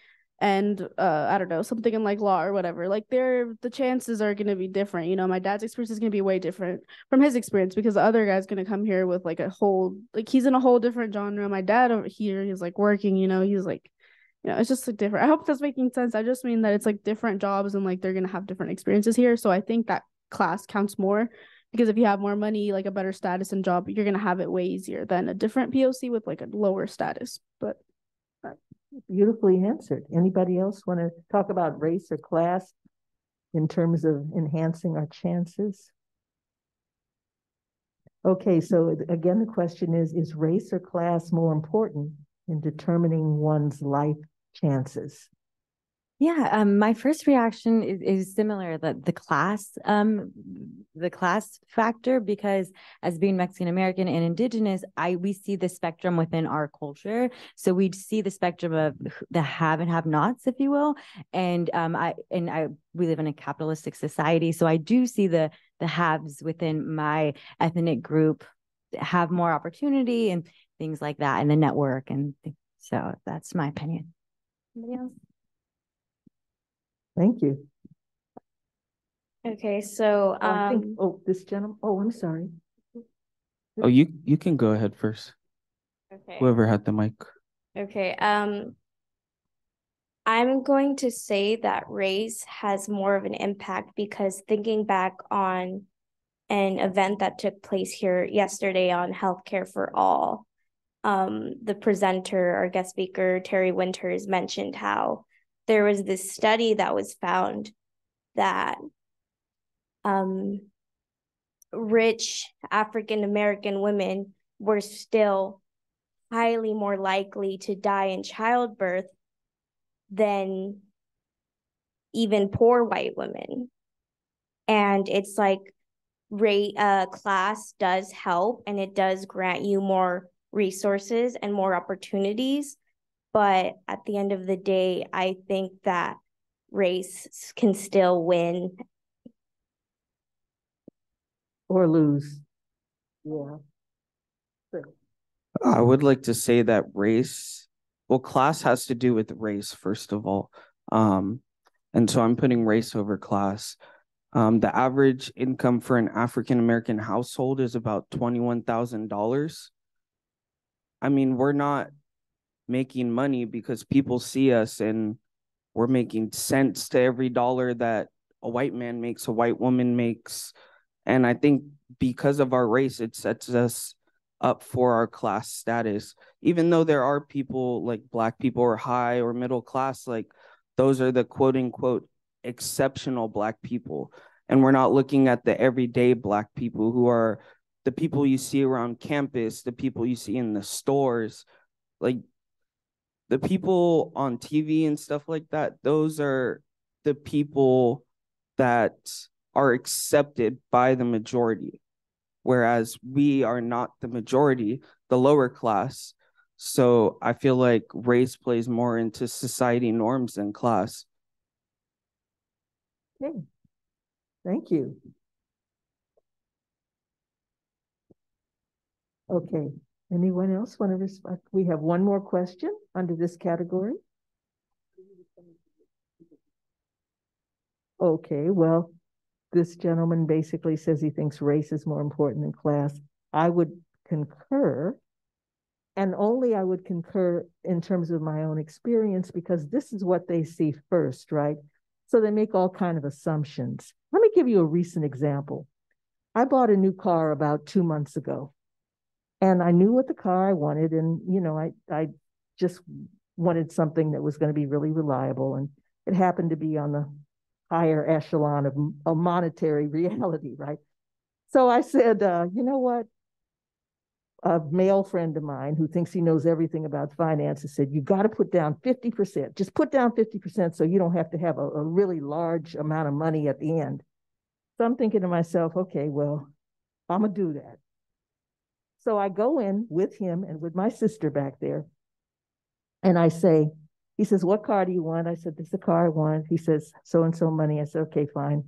and I don't know, something in like law or whatever. Like the chances are gonna be different. My dad's experience is gonna be way different from his experience because the other guy's gonna come here with like he's in a whole different genre. My dad over here, he's like working, he's like it's just like different. I hope that's making sense. I just mean that it's like different jobs and like they're gonna have different experiences here. So I think that class counts more because if you have more money, like a better status and job, you're gonna have it way easier than a different POC with like a lower status. But beautifully answered. Anybody else want to talk about race or class in terms of enhancing our chances? Okay, so again, the question is race or class more important in determining one's life chances? Yeah, my first reaction is similar, that the class factor, because as being Mexican American and Indigenous, we see the spectrum within our culture. So we see the spectrum of the have and have nots, if you will. And we live in a capitalistic society, so I do see the haves within my ethnic group have more opportunity and things like that, and the network, and so that's my opinion. Anybody else? Thank you. Okay, so this gentleman. Oh, I'm sorry. Oh, you can go ahead first. Okay. Whoever had the mic. Okay. I'm going to say that race has more of an impact because thinking back on an event that took place here yesterday on healthcare for all, the presenter, our guest speaker, Terry Winters, mentioned how there was this study that was found that rich African American women were still highly more likely to die in childbirth than even poor white women. And it's like class does help, and it does grant you more resources and more opportunities. But at the end of the day, I think that race can still win. Or lose. Yeah. I would like to say that class has to do with race, first of all. And so I'm putting race over class. The average income for an African-American household is about $21,000. I mean, we're not making money because people see us and we're making cents to every dollar that a white man makes, a white woman makes. And I think because of our race, it sets us up for our class status. Even though there are people like Black people or high or middle class, like those are the quote unquote exceptional Black people. And we're not looking at the everyday Black people who are the people you see around campus, the people you see in the stores, like the people on TV and stuff like that. Those are the people that are accepted by the majority, whereas we are not the majority, the lower class. So I feel like race plays more into society norms than class. Okay. Thank you. Okay. Anyone else want to respond? We have one more question under this category. okay, well, this gentleman basically says he thinks race is more important than class. I would concur, and only I would concur in terms of my own experience, because this is what they see first, right? So they make all kind of assumptions. Let me give you a recent example. I bought a new car about 2 months ago, and I knew what the car I wanted, and I just wanted something that was going to be really reliable, and it happened to be on the higher echelon of a monetary reality, right? So I said, you know what? A male friend of mine who thinks he knows everything about finances said, you got to put down 50%. Just put down 50% so you don't have to have a really large amount of money at the end. So I'm thinking to myself, okay, well, I'm going to do that. So I go in with him and with my sister back there, and I say, he says, what car do you want? I said, this is the car I want. He says, so-and-so money. I said, okay, fine.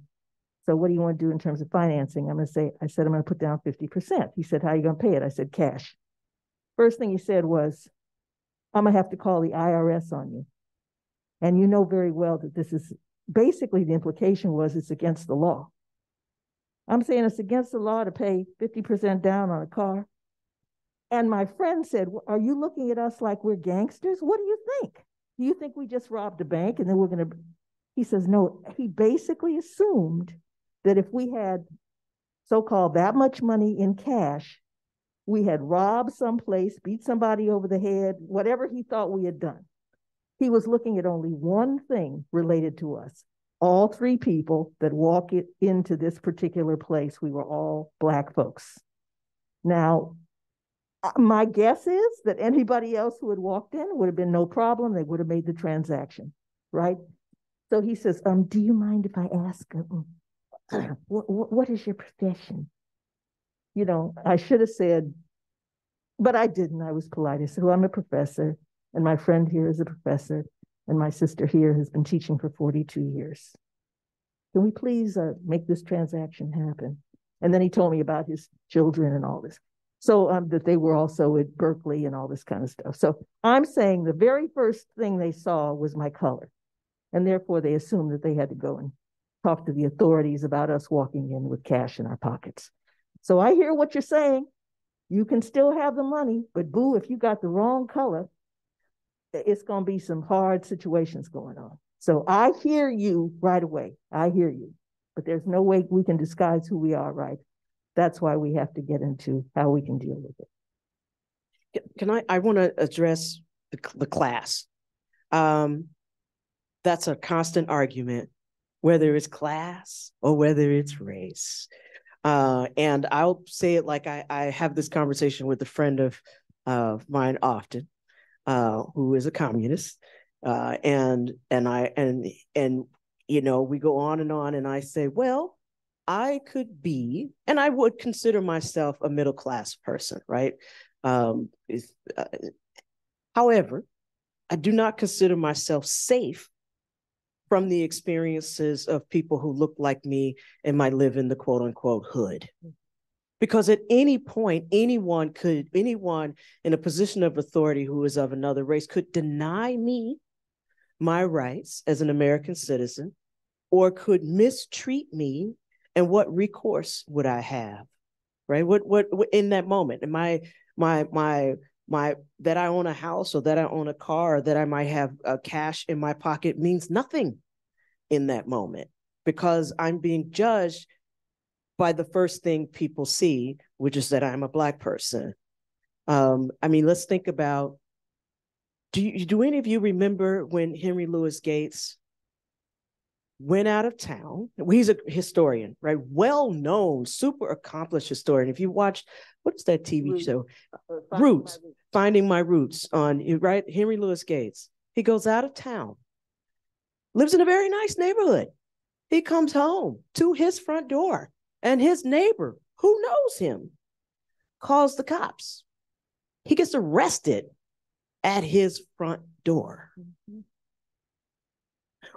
So what do you want to do in terms of financing? I said, I'm going to put down 50%. He said, how are you going to pay it? I said, cash. First thing he said was, I'm going to have to call the IRS on you. And you know very well that this is, basically the implication was it's against the law. I'm saying it's against the law to pay 50% down on a car. And my friend said, are you looking at us like we're gangsters? What do you think? Do you think we just robbed a bank and then we're going to, he says, no, he basically assumed that if we had so-called that much money in cash, we had robbed someplace, beat somebody over the head, whatever he thought we had done. He was looking at only one thing related to us. All three people that walk into this particular place, we were all Black folks. Now, my guess is that anybody else who had walked in would have been no problem. They would have made the transaction, right? So he says, do you mind if I ask, what is your profession? You know, I should have said, but I didn't. I was polite. I said, well, I'm a professor, and my friend here is a professor, and my sister here has been teaching for 42 years. Can we please make this transaction happen? And then he told me about his children and all this. So that they were also at Berkeley and all this kind of stuff. So I'm saying the very first thing they saw was my color. And therefore they assumed that they had to go and talk to the authorities about us walking in with cash in our pockets. So I hear what you're saying. You can still have the money, but boo, if you got the wrong color, it's going to be some hard situations going on. So I hear you right away. I hear you. But there's no way we can disguise who we are, right? That's why we have to get into how we can deal with it. I want to address the class. That's a constant argument, whether it's class or whether it's race. And I'll say it like I have this conversation with a friend of mine often, who is a communist. And you know, we go on, and I say, well, I could be, and I would consider myself a middle-class person, right? However, I do not consider myself safe from the experiences of people who look like me and might live in the quote unquote hood. Because at any point, anyone in a position of authority who is of another race could deny me my rights as an American citizen, or could mistreat me. And what recourse would I have, right? What in that moment? Am I that I own a house or that I own a car or that I might have cash in my pocket means nothing in that moment, because I'm being judged by the first thing people see, which is that I'm a Black person. I mean, let's think about, do any of you remember when Henry Louis Gates went out of town? He's a historian, right? Well-known, super accomplished historian. If you watched, what's that TV show? Roots, Finding My Roots on, right? Henry Louis Gates. He goes out of town, lives in a very nice neighborhood. He comes home to his front door, and his neighbor, who knows him, calls the cops. He gets arrested at his front door. Mm-hmm.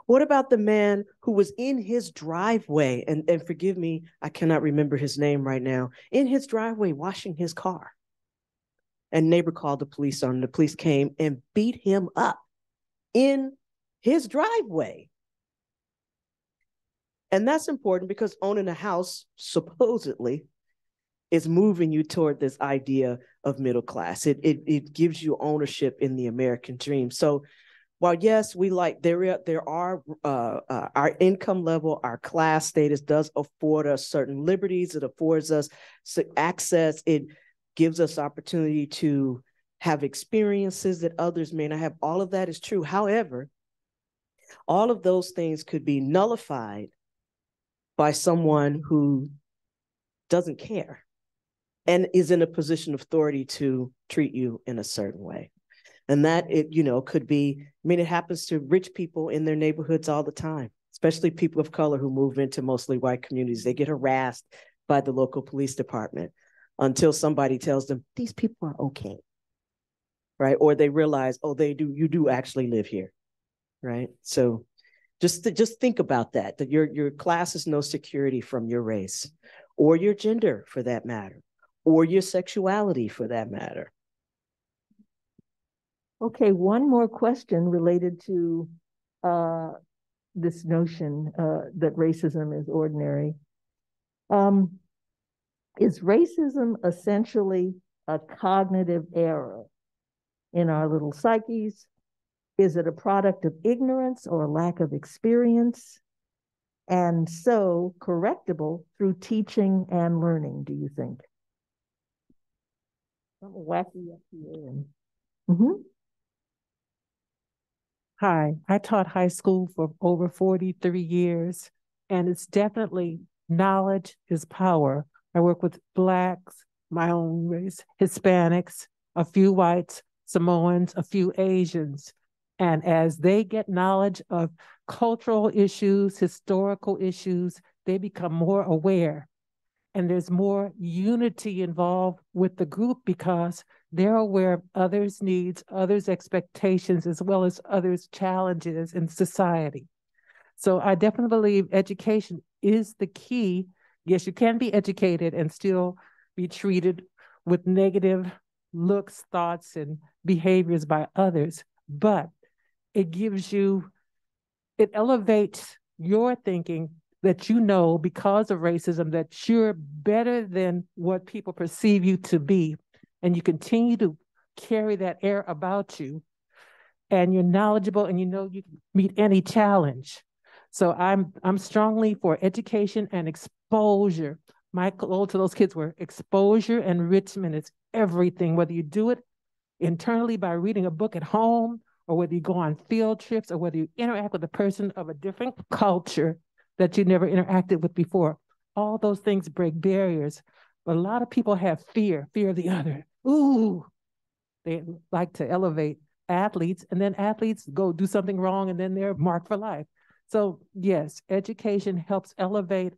What about the man who was in his driveway, and forgive me, I cannot remember his name right now, in his driveway washing his car? And neighbor called the police on him. The police came and beat him up in his driveway. And that's important because owning a house supposedly is moving you toward this idea of middle class. It gives you ownership in the American dream. So while yes, we like there are our income level, our class status does afford us certain liberties. It affords us access. It gives us opportunity to have experiences that others may not have. All of that is true. However, all of those things could be nullified by someone who doesn't care and is in a position of authority to treat you in a certain way. And that could be, I mean, it happens to rich people in their neighborhoods all the time, especially people of color who move into mostly white communities. They get harassed by the local police department until somebody tells them, these people are okay, right? Or they realize, oh, you do actually live here, right? So just think about that your class is no security from your race or your gender for that matter, or your sexuality for that matter. Okay, one more question related to this notion that racism is ordinary. Is racism essentially a cognitive error in our little psyches? Is it a product of ignorance or a lack of experience? And so correctable through teaching and learning, do you think? I'm wacky up here. Hi, I taught high school for over 43 years, and it's definitely knowledge is power. I work with Blacks, my own race, Hispanics, a few whites, Samoans, a few Asians. And as they get knowledge of cultural issues, historical issues, they become more aware. And there's more unity involved with the group because they're aware of others' needs, others' expectations, as well as others' challenges in society. So I definitely believe education is the key. Yes, you can be educated and still be treated with negative looks, thoughts, and behaviors by others, but it elevates your thinking that you know because of racism that you're better than what people perceive you to be. And you continue to carry that air about you, and you're knowledgeable and you know you can meet any challenge. So I'm strongly for education and exposure. My goal to those kids were exposure and enrichment is everything, whether you do it internally by reading a book at home, or whether you go on field trips, or whether you interact with a person of a different culture that you never interacted with before. All those things break barriers. But a lot of people have fear of the other. Ooh, they like to elevate athletes, and then athletes go do something wrong, and then they're marked for life. So yes, education helps elevate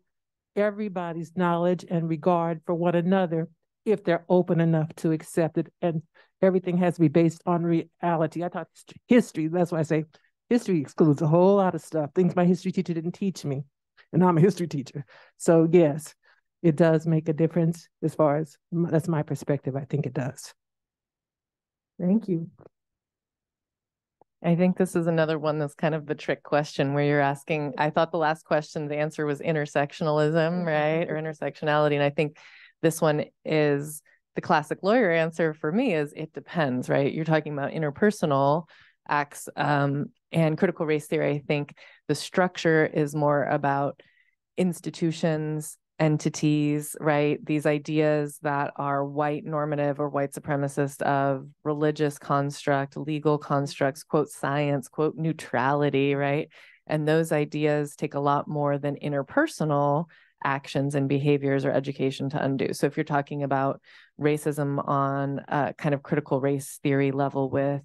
everybody's knowledge and regard for one another if they're open enough to accept it. And everything has to be based on reality. I taught history. That's why I say history excludes a whole lot of stuff, things my history teacher didn't teach me. And I'm a history teacher. So yes, it does make a difference as far as, that's my perspective. I think it does. Thank you. I think this is another one that's kind of the trick question where you're asking, I thought the last question, the answer was intersectionalism, right? Or intersectionality. And I think this one is the classic lawyer answer for me is it depends, right? You're talking about interpersonal acts and critical race theory. I think the structure is more about institutions, entities, right? These ideas that are white normative or white supremacist of religious construct, legal constructs, quote, science, quote, neutrality, right? And those ideas take a lot more than interpersonal actions and behaviors or education to undo. So if you're talking about racism on a kind of critical race theory level with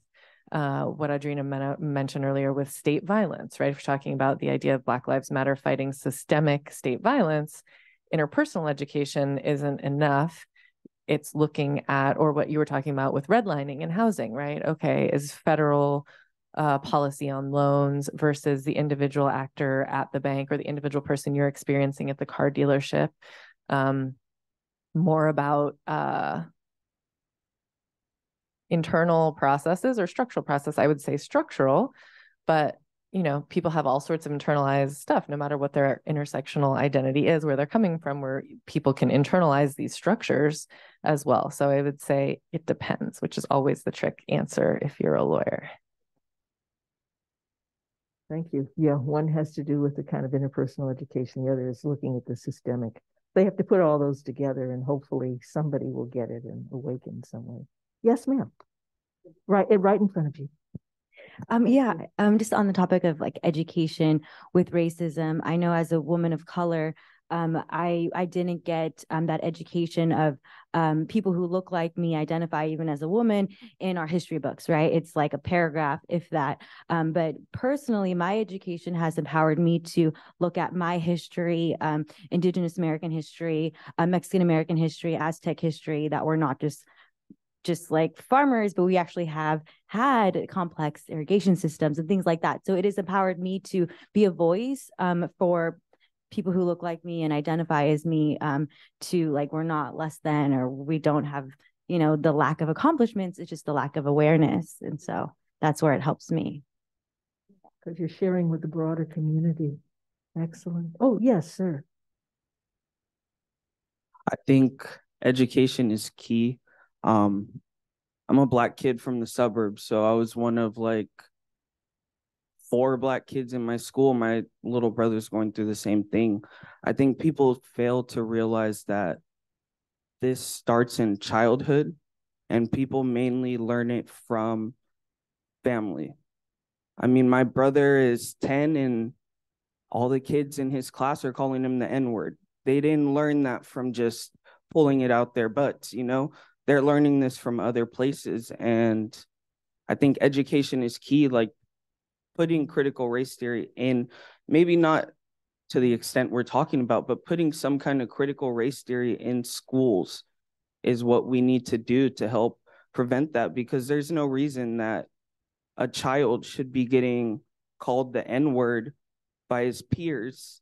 what Audrina mentioned earlier with state violence, right? If you're talking about the idea of Black Lives Matter fighting systemic state violence, interpersonal education isn't enough. It's looking at, or what you were talking about with redlining and housing, right? Okay, is federal policy on loans versus the individual actor at the bank or the individual person you're experiencing at the car dealership more about internal processes or structural process? I would say structural, but you know, people have all sorts of internalized stuff, no matter what their intersectional identity is, where they're coming from, where people can internalize these structures as well. So I would say it depends, which is always the trick answer if you're a lawyer. Thank you. Yeah, one has to do with the kind of interpersonal education. The other is looking at the systemic. They have to put all those together and hopefully somebody will get it and awaken some way. Yes, ma'am. Right in front of you. Just on the topic of like education with racism, I know as a woman of color, I didn't get that education of people who look like me identify even as a woman in our history books, right? It's like a paragraph, if that. But personally, my education has empowered me to look at my history, Indigenous American history, Mexican American history, Aztec history, that we're not just like farmers, but we actually have had complex irrigation systems and things like that. So it has empowered me to be a voice for people who look like me and identify as me, to like, we're not less than, or we don't have, you know, the lack of accomplishments. It's just the lack of awareness. And so that's where it helps me. Because you're sharing with the broader community. Excellent. Oh, yes, sir. I think education is key. I'm a Black kid from the suburbs, so I was one of like 4 Black kids in my school. My little brother's going through the same thing. I think people fail to realize that this starts in childhood, and people mainly learn it from family. I mean, my brother is 10 and all the kids in his class are calling him the N-word. They didn't learn that from just pulling it out their butts, you know? They're learning this from other places. And I think education is key, like putting critical race theory in, maybe not to the extent we're talking about, but putting some kind of critical race theory in schools is what we need to do to help prevent that, because there's no reason that a child should be getting called the N-word by his peers,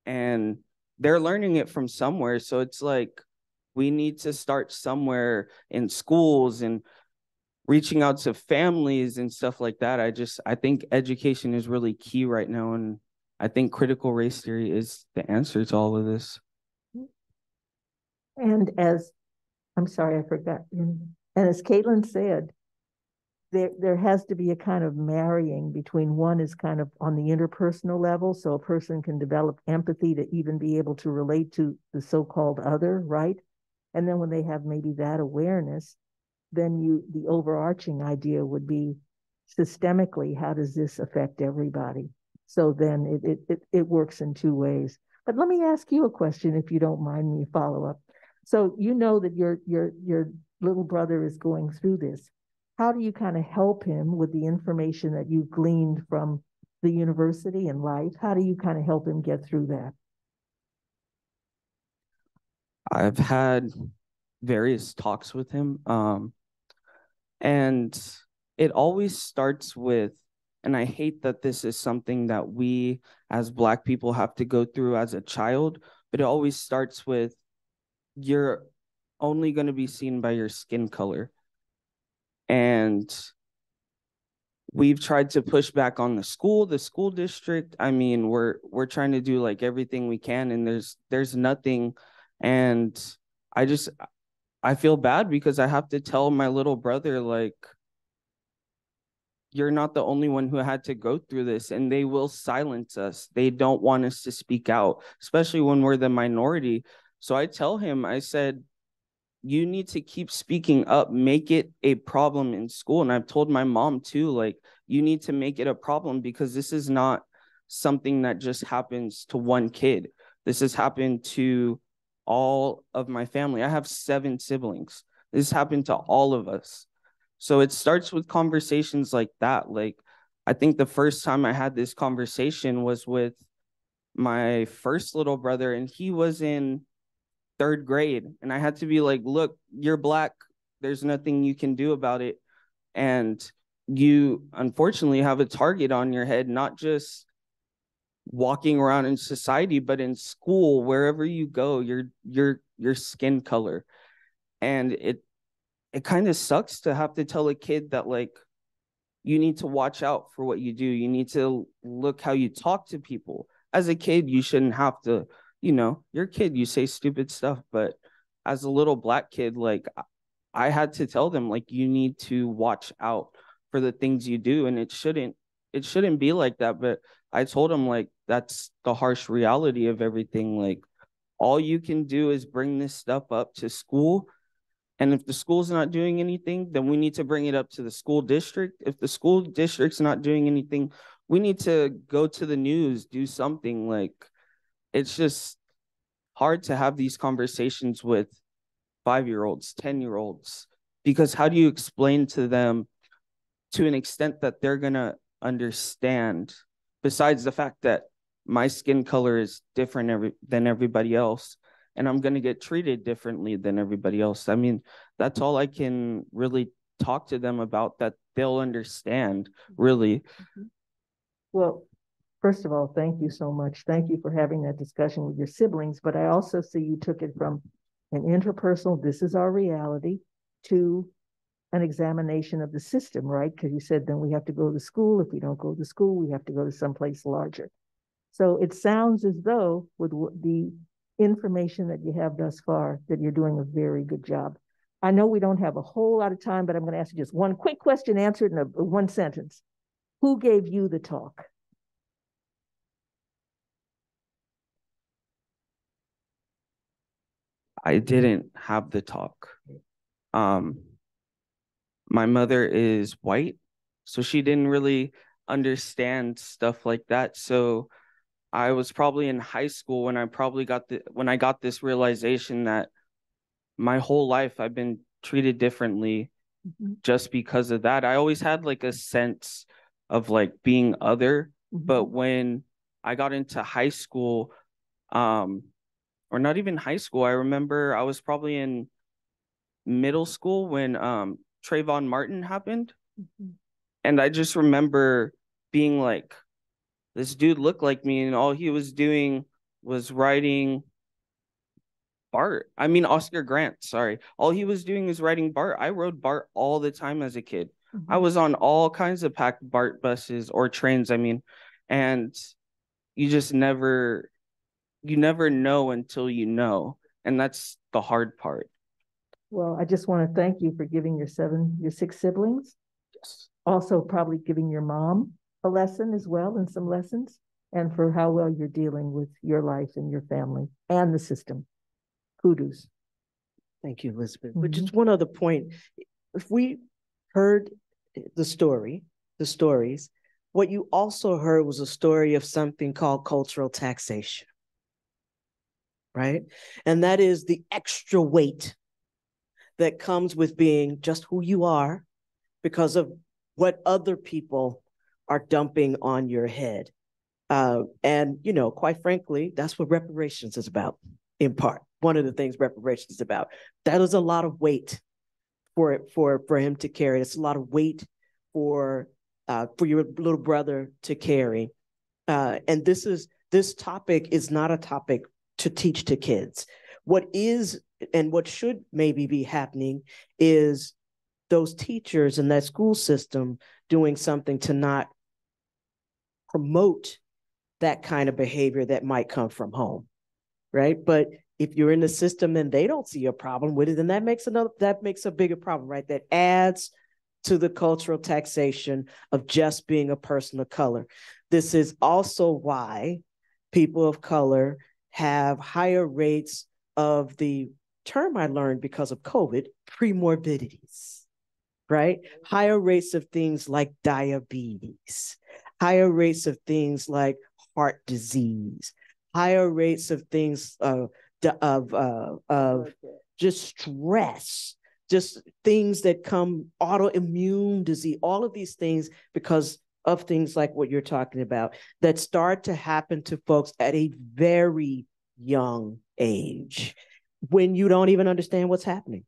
and they're learning it from somewhere. So it's like, we need to start somewhere in schools and reaching out to families and stuff like that. I think education is really key right now. And I think critical race theory is the answer to all of this. And I'm sorry, I forgot. And as Caitlin said, there has to be a kind of marrying between, one is kind of on the interpersonal level, so a person can develop empathy to even be able to relate to the so-called other, right? And then when they have maybe that awareness, then the overarching idea would be systemically, how does this affect everybody? So then it works in 2 ways. But let me ask you a question, if you don't mind me follow up. So you know that your little brother is going through this. How do you kind of help him with the information that you've gleaned from the university and life? How do you kind of help him get through that? I've had various talks with him. And it always starts with, and I hate that this is something that we as Black people have to go through as a child, but it always starts with, you're only going to be seen by your skin color. And we've tried to push back on the school district. I mean, we're trying to do like everything we can, and there's nothing. And I feel bad because I have to tell my little brother, like, you're not the only one who had to go through this, and they will silence us. They don't want us to speak out, especially when we're the minority. So I tell him, I said, you need to keep speaking up, make it a problem in school. And I've told my mom too, like, you need to make it a problem, because this is not something that just happens to one kid. This has happened to all of my family. I have 7 siblings. This happened to all of us. So it starts with conversations like that. Like, I think the first time I had this conversation was with my first little brother, and he was in 3rd grade. And I had to be like, look, you're Black. There's nothing you can do about it. And you unfortunately have a target on your head, not just walking around in society, but in school, wherever you go, your skin color. And it kind of sucks to have to tell a kid that, like, you need to watch out for what you do. You need to look how you talk to people. As a kid, you shouldn't have to, you're a kid, you say stupid stuff. But as a little Black kid, like, I had to tell them, like, you need to watch out for the things you do. And it shouldn't be like that. But I told them, like, that's the harsh reality of everything. Like, all you can do is bring this stuff up to school. And if the school's not doing anything, then we need to bring it up to the school district. If the school district's not doing anything, we need to go to the news, do something. Like, it's just hard to have these conversations with 5-year-olds, 10-year-olds, because how do you explain to them to an extent that they're going to understand, besides the fact that my skin color is different than everybody else, and I'm going to get treated differently than everybody else. I mean, that's all I can really talk to them about, that they'll understand, really. Well, first of all, thank you so much. Thank you for having that discussion with your siblings. But I also see you took it from an interpersonal, this is our reality, to an examination of the system, right? Because you said then we have to go to school. If we don't go to school, we have to go to someplace larger. So it sounds as though with the information that you have thus far, that you're doing a very good job. I know we don't have a whole lot of time, but I'm going to ask you just one quick question answered in one sentence. Who gave you the talk? I didn't have the talk. My mother is white, so she didn't really understand stuff like that. So I was probably in high school when I got this realization that my whole life I've been treated differently just because of that. I always had like a sense of like being other, but when I got into high school, or not even high school, I remember I was probably in middle school when Trayvon Martin happened. And I just remember being like, this dude looked like me, and all he was doing was writing Oscar Grant, sorry. All he was doing is writing BART. I rode BART all the time as a kid. I was on all kinds of packed BART buses or trains, and you never know until you know. And that's the hard part. Well, I just want to thank you for giving your 6 siblings. Yes. Also probably giving your mom a lesson as well, and some lessons, and for how well you're dealing with your life and your family and the system. Kudos. Thank you, Elizabeth. But just one other point. If we heard the stories, what you also heard was a story of something called cultural taxation, right? And that is the extra weight that comes with being just who you are because of what other people are dumping on your head. And, quite frankly, that's what reparations is about, in part. One of the things reparations is about. That is a lot of weight for him to carry. It's a lot of weight for your little brother to carry. And this topic is not a topic to teach to kids. What is and what should maybe be happening is those teachers in that school system doing something to not promote that kind of behavior that might come from home, right? But if you're in the system and they don't see a problem with it, then that makes a bigger problem, right? That adds to the cultural taxation of just being a person of color. This is also why people of color have higher rates of the term I learned because of COVID, premorbidities, right? Higher rates of things like diabetes, higher rates of things like heart disease, higher rates of things of just stress, just things that come, autoimmune disease, all of these things because of things like what you're talking about that start to happen to folks at a very young age when you don't even understand what's happening,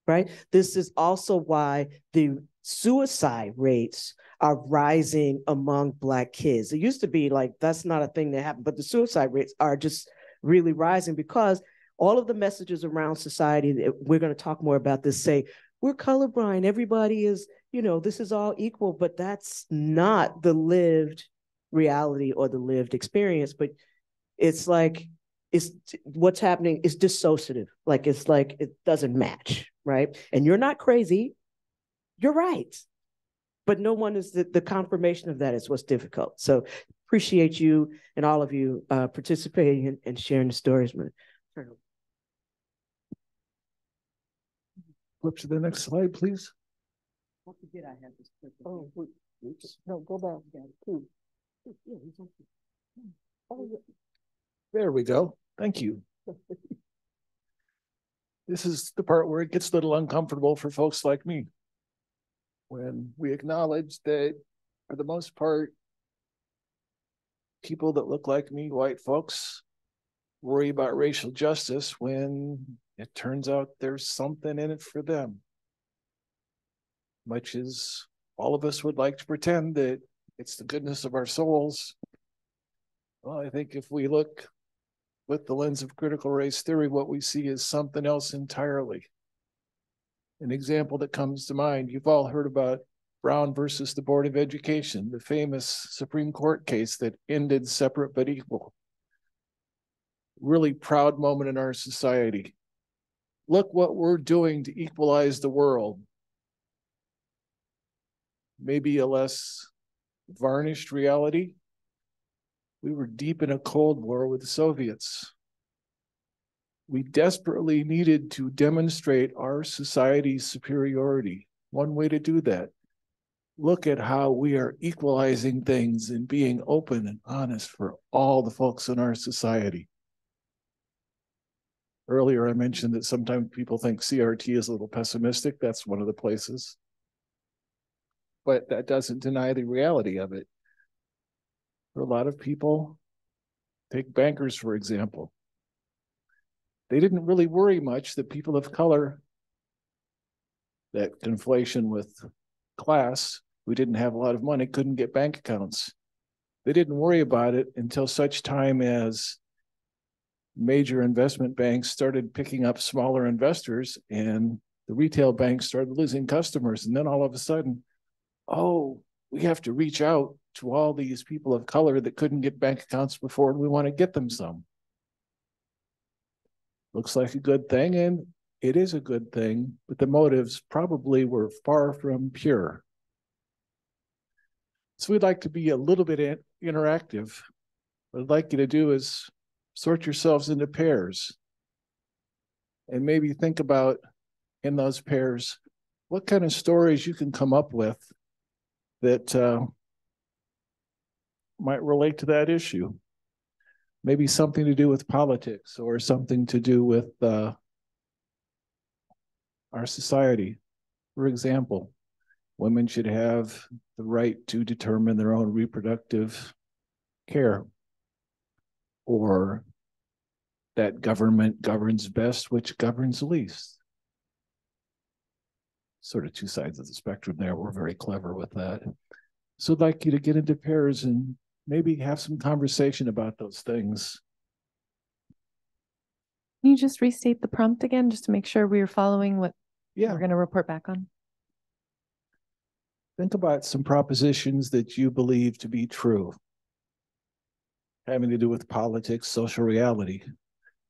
right? This is also why the suicide rates are rising among Black kids. It used to be like, that's not a thing that happened, but the suicide rates are just really rising because all of the messages around society, that we're going to talk more about this, say, we're colorblind. Everybody is, this is all equal, but that's not the lived reality or the lived experience. But it's like, it's what's happening is dissociative. Like, it's like, it doesn't match, right? And you're not crazy. You're right. But no one is the confirmation of that is what's difficult. So appreciate you and all of you participating and sharing the stories. Flip to the next slide, please. Don't forget I have this. Oh, no, go back. Please. There we go. Thank you. This is the part where it gets a little uncomfortable for folks like me. When we acknowledge that, for the most part, people that look like me, white folks, worry about racial justice when it turns out there's something in it for them. Much as all of us would like to pretend that it's the goodness of our souls, well, I think if we look with the lens of critical race theory, what we see is something else entirely. An example that comes to mind, you've all heard about Brown versus the Board of Education, the famous Supreme Court case that ended separate but equal. Really proud moment in our society. Look what we're doing to equalize the world. Maybe a less varnished reality. We were deep in a Cold War with the Soviets. We desperately needed to demonstrate our society's superiority. One way to do that, look at how we are equalizing things and being open and honest for all the folks in our society. Earlier, I mentioned that sometimes people think CRT is a little pessimistic. That's one of the places. But that doesn't deny the reality of it. For a lot of people, take bankers, for example. They didn't really worry much that people of color, that conflation with class, who didn't have a lot of money, couldn't get bank accounts. They didn't worry about it until such time as major investment banks started picking up smaller investors and the retail banks started losing customers. And then all of a sudden, oh, we have to reach out to all these people of color that couldn't get bank accounts before, and we want to get them some. Looks like a good thing, and it is a good thing, but the motives probably were far from pure. So we'd like to be a little bit interactive. What I'd like you to do is sort yourselves into pairs and maybe think about, in those pairs, what kind of stories you can come up with that might relate to that issue. Maybe something to do with politics or something to do with our society. For example, women should have the right to determine their own reproductive care, or that government governs best, which governs least. Sort of two sides of the spectrum there. We're very clever with that. So I'd like you to get into pairs and maybe have some conversation about those things. Can you just restate the prompt again, just to make sure we are following what we're going to report back on? Think about some propositions that you believe to be true, having to do with politics, social reality.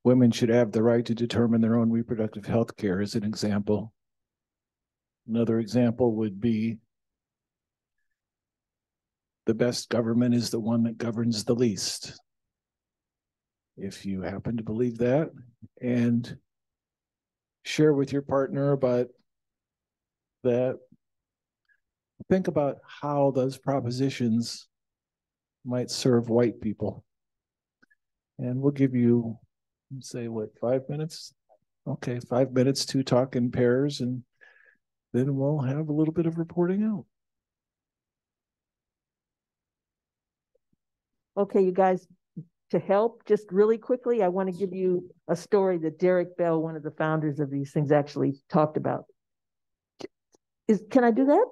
Women should have the right to determine their own reproductive health care, as an example. Another example would be the best government is the one that governs the least. If you happen to believe that, and share with your partner about that, think about how those propositions might serve white people. And we'll give you, say, what, 5 minutes? Okay, 5 minutes to talk in pairs, and then we'll have a little bit of reporting out. Okay, you guys, to help, just really quickly, I want to give you a story that Derek Bell, one of the founders of these things, actually talked about. Can I do that?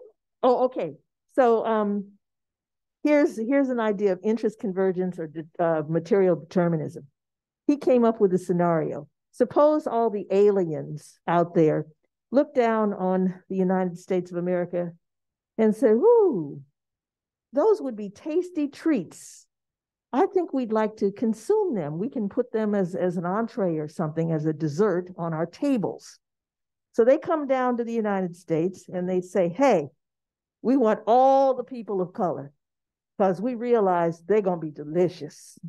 Oh, okay. So here's an idea of interest convergence or material determinism. He came up with a scenario. Suppose all the aliens out there look down on the United States of America and say, "Ooh, those would be tasty treats. I think we'd like to consume them. We can put them as an entree or something, as a dessert on our tables." So they come down to the United States and they say, "Hey, we want all the people of color because we realize they're going to be delicious."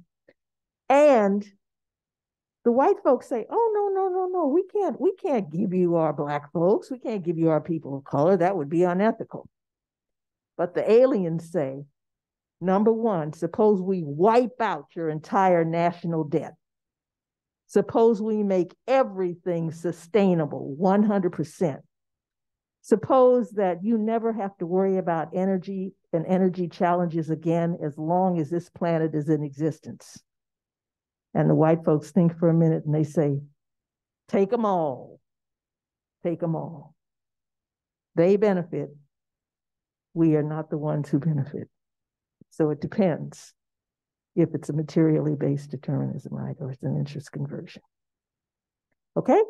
And the white folks say, "Oh, no, no, no, no, we can't give you our Black folks. We can't give you our people of color. That would be unethical." But the aliens say, "Number one, suppose we wipe out your entire national debt. Suppose we make everything sustainable 100%. Suppose that you never have to worry about energy and energy challenges again as long as this planet is in existence." And the white folks think for a minute and they say, "Take them all. Take them all. They benefit. We are not the ones who benefit." So it depends if it's a materially based determinism, right, or it's an interest conversion. Okay?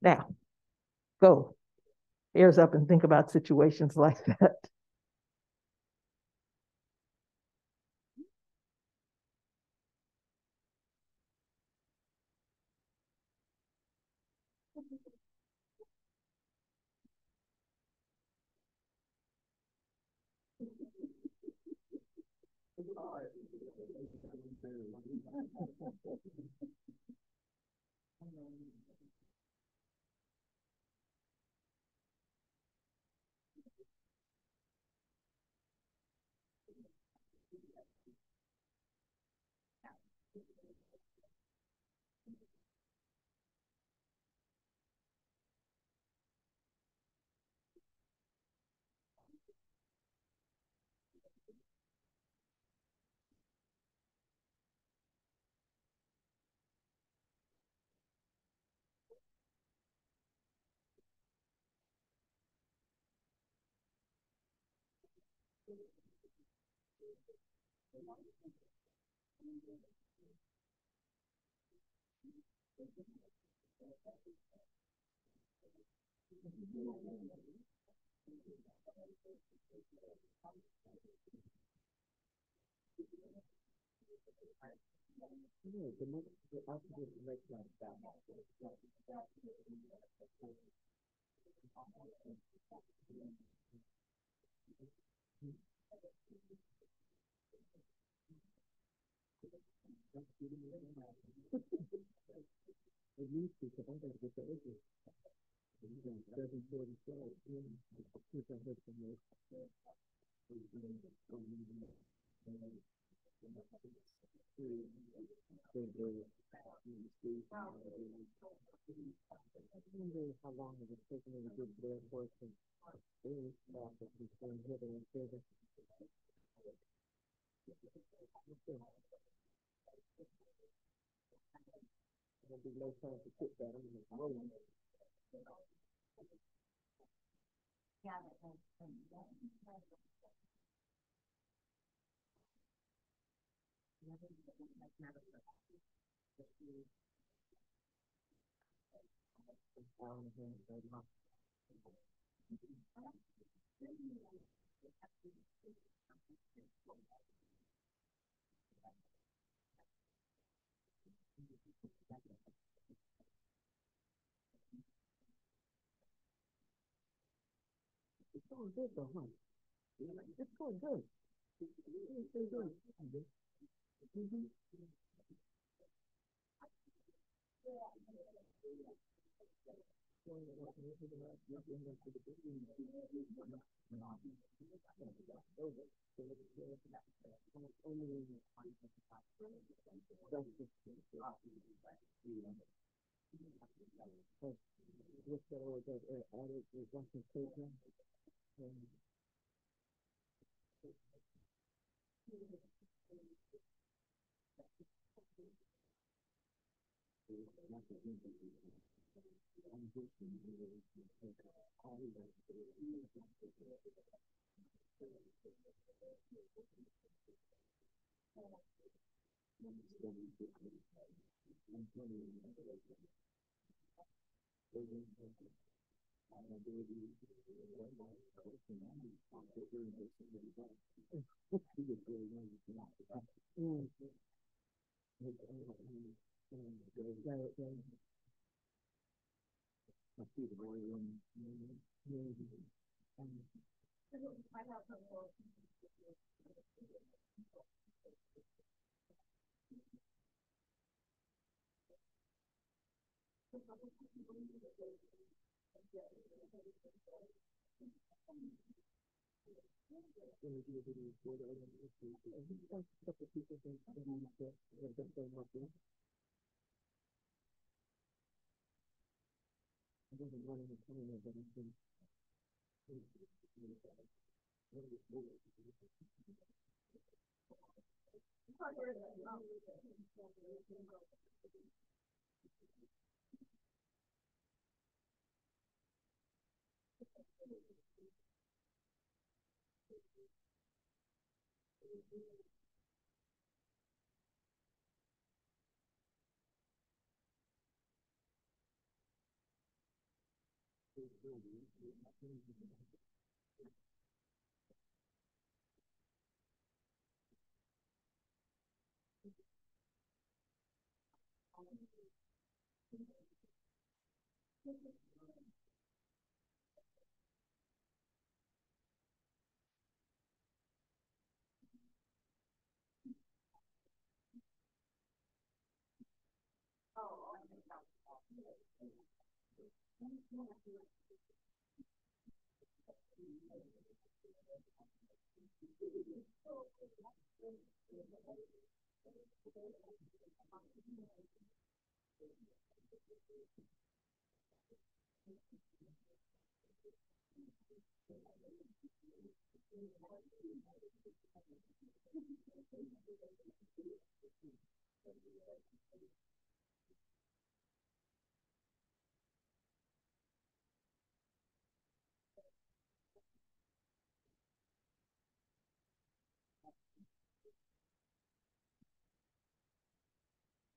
Now, go. Ears up and think about situations like that. It's going good though, huh? It's going good. It's going good. Mm-hmm.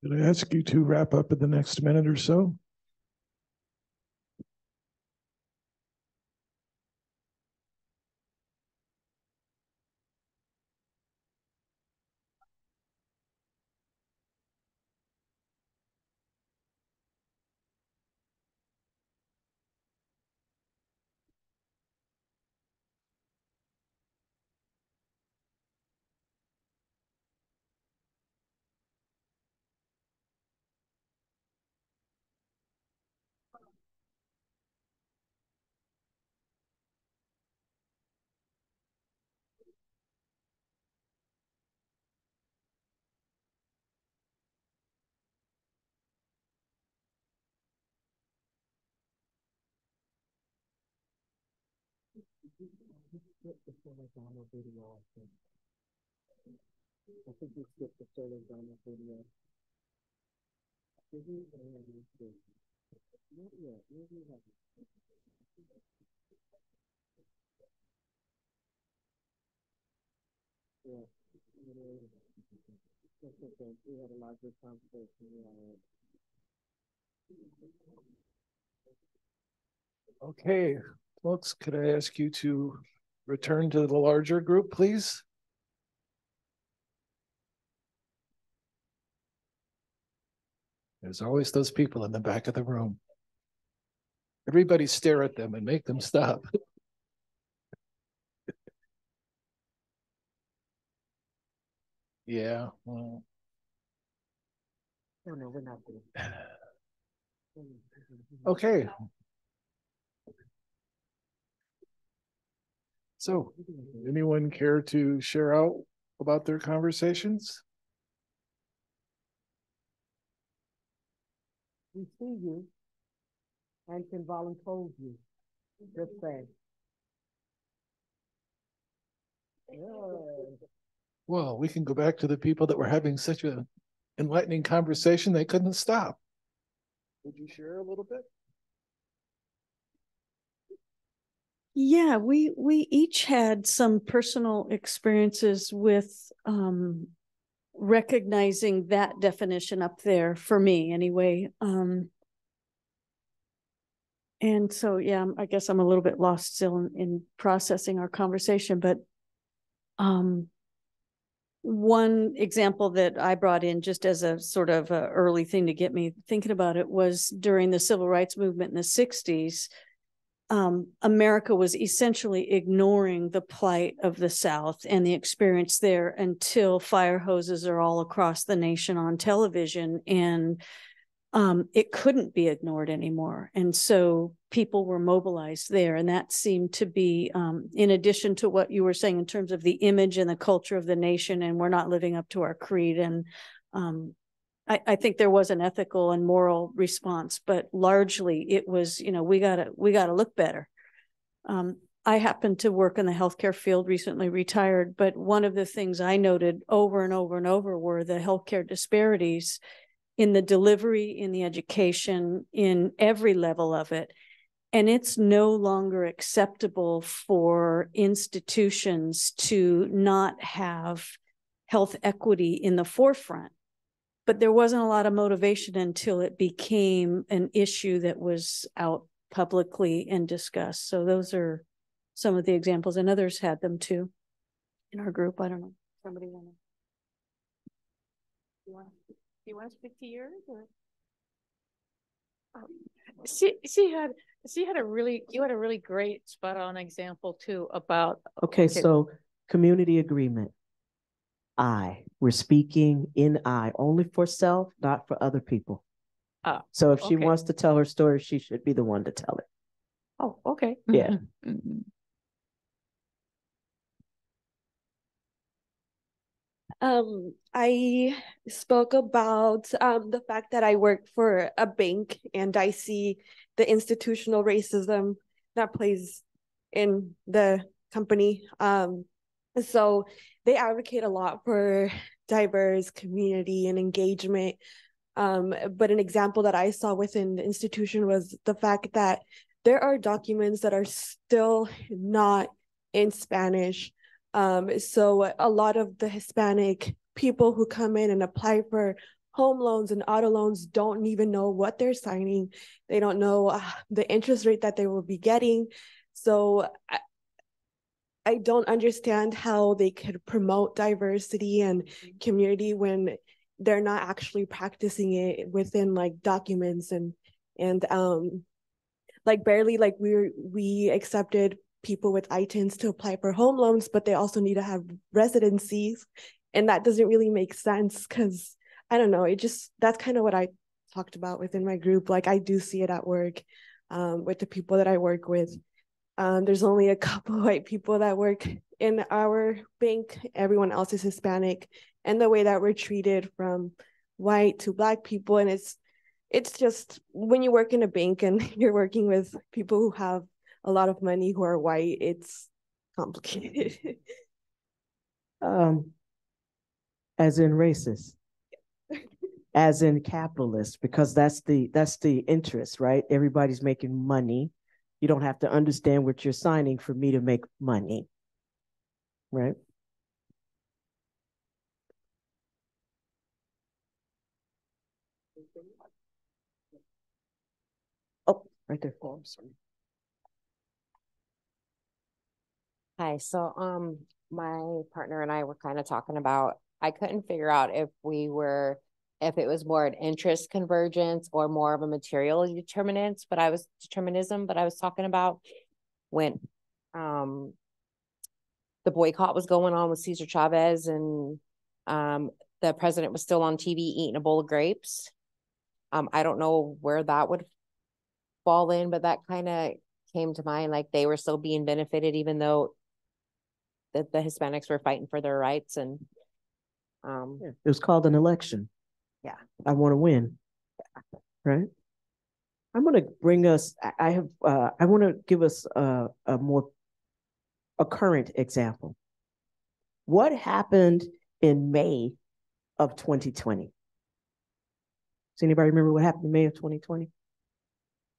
Could I ask you to wrap up in the next minute or so? Okay, folks, could I ask you to return to the larger group, please? There's always those people in the back of the room. Everybody stare at them and make them stop. Yeah, well. No, we're not there. Okay. So, anyone care to share out about their conversations? We see you and can volunteer you. Just say. Well, we can go back to the people that were having such an enlightening conversation they couldn't stop. Would you share a little bit? Yeah, we each had some personal experiences with recognizing that definition up there, for me anyway. And so, yeah, I guess I'm a little bit lost still in processing our conversation, but one example that I brought in just as a sort of a early thing to get me thinking about it was during the civil rights movement in the 60s. America was essentially ignoring the plight of the South and the experience there until fire hoses are all across the nation on television, and it couldn't be ignored anymore. And so people were mobilized there. And that seemed to be, in addition to what you were saying in terms of the image and the culture of the nation, and we're not living up to our creed. And I think there was an ethical and moral response, but largely it was, we gotta look better. I happened to work in the healthcare field, recently retired, but one of the things I noted over and over and over were the healthcare disparities in the delivery, in the education, in every level of it. And it's no longer acceptable for institutions to not have health equity in the forefront. But there wasn't a lot of motivation until it became an issue that was out publicly and discussed. So those are some of the examples, and others had them too in our group. I don't know. Somebody want to? You want to speak to yours? Or? You had a really great spot on example too about okay. So community agreement. We're speaking in I, only for self, not for other people. So if she wants to tell her story, she should be the one to tell it. Oh, okay. Yeah. I spoke about the fact that I work for a bank and I see the institutional racism that plays in the company. So they advocate a lot for diverse community and engagement. But an example that I saw within the institution was the fact that there are documents that are still not in Spanish. So a lot of the Hispanic people who come in and apply for home loans and auto loans don't even know what they're signing. They don't know the interest rate that they will be getting. So I don't understand how they could promote diversity and community when they're not actually practicing it within like documents and like barely like we accepted people with ITINs to apply for home loans, but they also need to have residencies. And that doesn't really make sense because I don't know, that's kind of what I talked about within my group. Like I do see it at work with the people that I work with. There's only a couple white people that work in our bank. Everyone else is Hispanic. And the way that we're treated from white to Black people, and it's just when you work in a bank and you're working with people who have a lot of money who are white, it's complicated. As in racist, as in capitalist, because that's the interest, right? Everybody's making money. You don't have to understand what you're signing for me to make money, right? Oh, right there. Oh, I'm sorry. Hi, so my partner and I were kind of talking about, I couldn't figure out if it was more an interest convergence or more of a material determinism, but I was talking about when the boycott was going on with Cesar Chavez and the president was still on TV eating a bowl of grapes. I don't know where that would fall in, but that kind of came to mind, like they were still being benefited even though the Hispanics were fighting for their rights. And it was called an election. Yeah, I want to win, right? I'm going to bring us, I want to give us a current example. What happened in May of 2020? Does anybody remember what happened in May of 2020?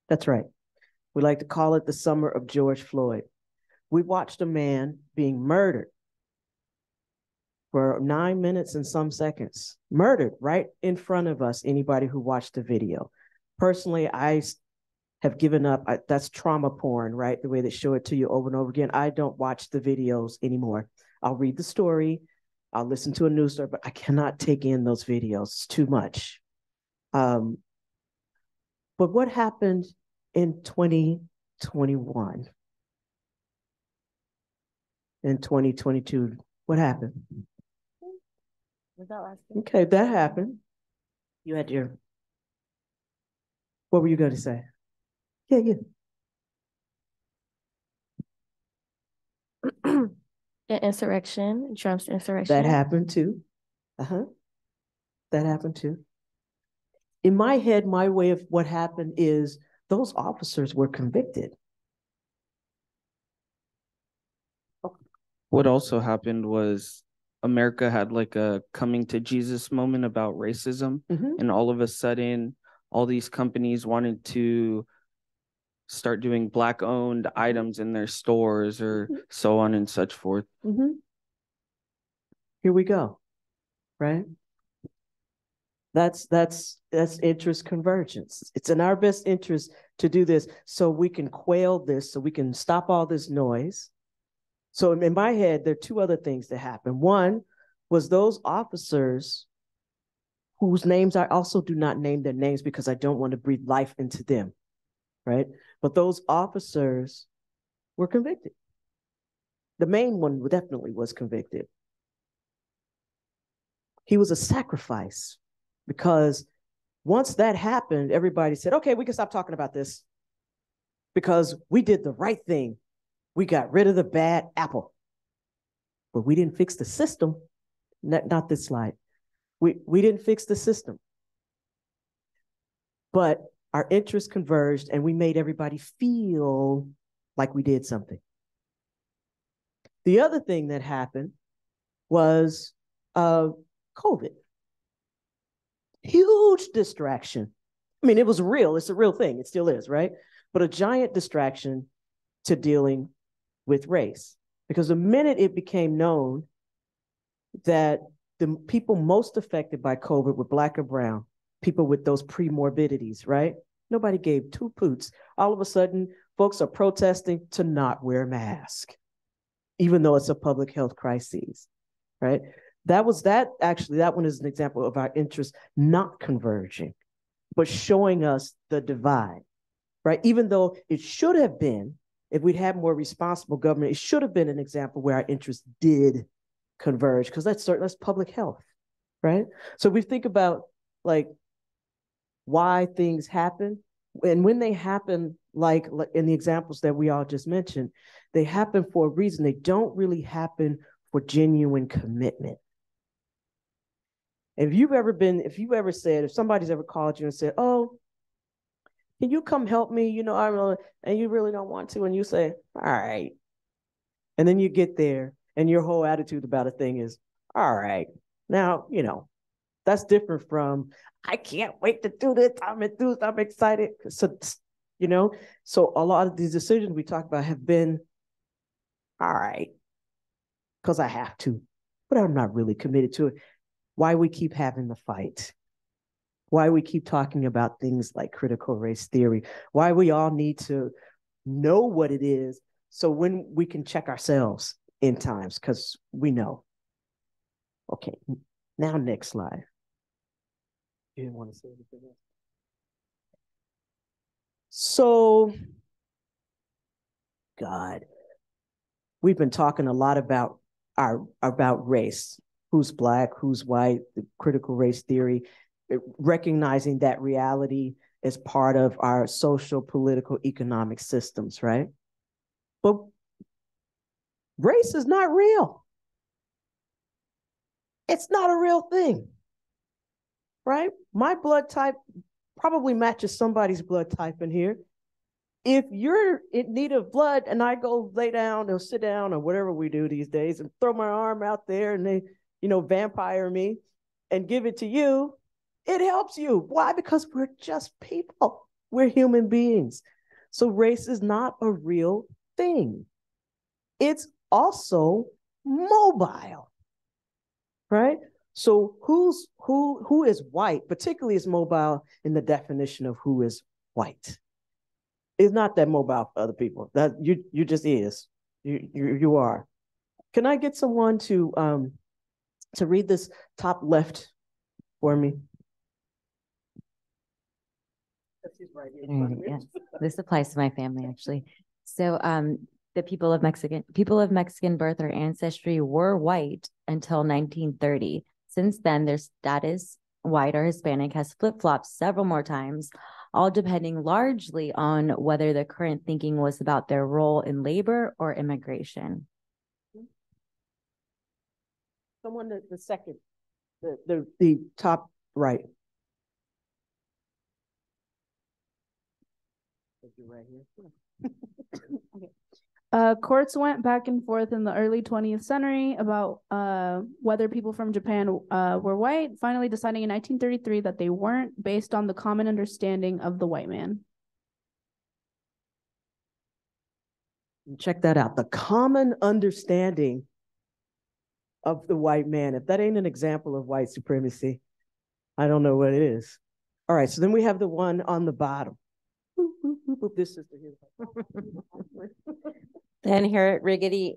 That's right. We like to call it the summer of George Floyd. We watched a man being murdered for 9 minutes and some seconds, murdered right in front of us, anybody who watched the video. Personally, I have given up. That's trauma porn, right? The way they show it to you over and over again. I don't watch the videos anymore. I'll read the story, I'll listen to a news story, but I cannot take in those videos. It's too much. But what happened in 2021? In 2022, what happened? Was that last year? Okay, that happened. You had your, what were you going to say? Yeah. The insurrection, Trump's insurrection. That happened too. That happened too. In my head, my way of what happened is those officers were convicted. What also happened was America had like a coming to Jesus moment about racism. And all of a sudden, all these companies wanted to start doing Black owned items in their stores or so on and such forth. Here we go, right? That's interest convergence. It's in our best interest to do this so we can quail this, so we can stop all this noise. So in my head, there are two other things that happened. One was those officers whose names I also do not name their names because I don't want to breathe life into them, right? But those officers were convicted. The main one definitely was convicted. He was a sacrifice because once that happened, everybody said, okay, we can stop talking about this because we did the right thing. We got rid of the bad apple, but we didn't fix the system. Not this slide. We didn't fix the system, but our interests converged and we made everybody feel like we did something. The other thing that happened was COVID. Huge distraction. I mean, it was real. It's a real thing. It still is, right? But a giant distraction to dealing with race. Because the minute it became known that the people most affected by COVID were Black or brown, people with those premorbidities, right? Nobody gave two poots. All of a sudden, folks are protesting to not wear a mask, even though it's a public health crisis, right? That one is an example of our interests not converging, but showing us the divide, right? Even though it should have been, if we'd had more responsible government, it should have been an example where our interests did converge, because that's public health, right? So we think about like why things happen, and when they happen, like in the examples that we all just mentioned, they happen for a reason. They don't really happen for genuine commitment. If somebody's ever called you and said, oh, can you come help me? You know, and you really don't want to, and you say, all right. And then you get there and your whole attitude about a thing is, all right. Now, that's different from, I can't wait to do this. I'm enthused, I'm excited. So a lot of these decisions we talk about have been, all right, because I have to, but I'm not really committed to it. Why we keep having the fight, why we keep talking about things like critical race theory, why we all need to know what it is so when we can check ourselves in times, because we know. Okay, now next slide. You didn't want to say anything else? So, God, we've been talking a lot about race. Who's Black, who's white, the critical race theory, recognizing that reality as part of our social, political, economic systems, right? But race is not real. It's not a real thing, right? My blood type probably matches somebody's blood type in here. If you're in need of blood and I go lay down or sit down or whatever we do these days and throw my arm out there and they, vampire me and give it to you, it helps you. Why? Because we're just people. We're human beings. So race is not a real thing. It's also mobile, right? So who is white, particularly is mobile in the definition of who is white. is not that mobile for other people. That you just is. You are. Can I get someone to read this top left for me? Yes, this applies to my family actually. So the people of Mexican birth or ancestry were white until 1930. Since then, their status, white or Hispanic, has flip-flopped several more times, all depending largely on whether the current thinking was about their role in labor or immigration. Someone the second, the top right. Right here. Okay. Courts went back and forth in the early 20th century about whether people from Japan were white, finally deciding in 1933 that they weren't, based on the common understanding of the white man. Check that out. The common understanding of the white man. If that ain't an example of white supremacy, I don't know what it is. All right, so then we have the one on the bottom. This is the inherent rigidity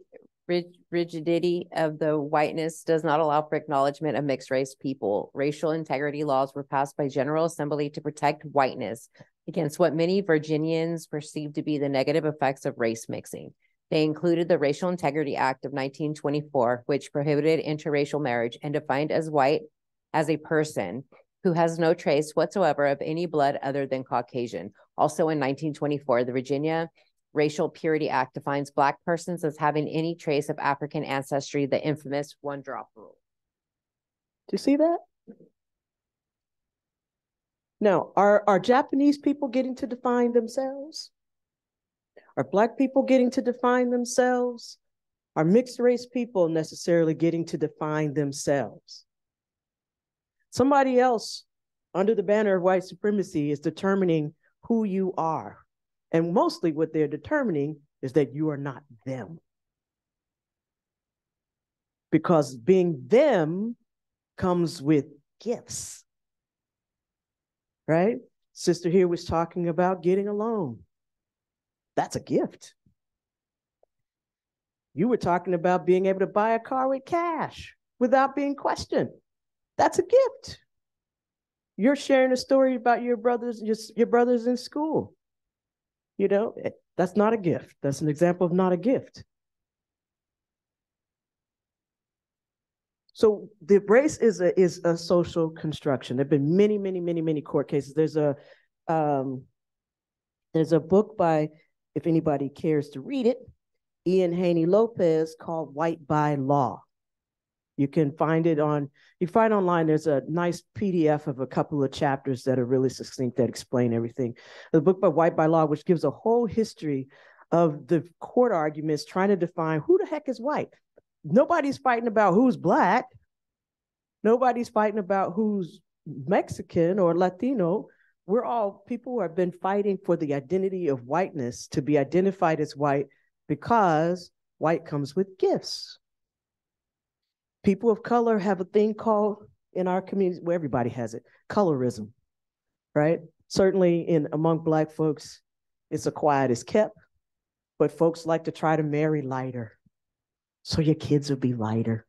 of the whiteness does not allow for acknowledgement of mixed race people. Racial integrity laws were passed by General Assembly to protect whiteness against what many Virginians perceived to be the negative effects of race mixing. They included the Racial Integrity Act of 1924, which prohibited interracial marriage and defined as white as a person who has no trace whatsoever of any blood other than Caucasian. Also in 1924, the Virginia Racial Purity Act defines Black persons as having any trace of African ancestry, the infamous one-drop rule. Do you see that? Now, are Japanese people getting to define themselves? Are Black people getting to define themselves? Are mixed race people necessarily getting to define themselves? Somebody else under the banner of white supremacy is determining who you are. And mostly what they're determining is that you are not them. Because being them comes with gifts, right? Sister here was talking about getting a loan. That's a gift. You were talking about being able to buy a car with cash without being questioned. That's a gift. You're sharing a story about your brothers in school. You know, that's not a gift. That's an example of not a gift. So the race is a social construction. There've been many court cases. There's a book by, if anybody cares to read it, Ian Haney Lopez, called White by Law. You can find it online. There's a nice PDF of a couple of chapters that are really succinct that explain everything. The book by White by Law, which gives a whole history of the court arguments trying to define who the heck is white. Nobody's fighting about who's Black. Nobody's fighting about who's Mexican or Latino. We're all people who have been fighting for the identity of whiteness, to be identified as white, because white comes with gifts. People of color have a thing called, in our community, where everybody has it, colorism, right? Certainly among Black folks, it's a quiet as kept, but folks like to try to marry lighter. So your kids will be lighter.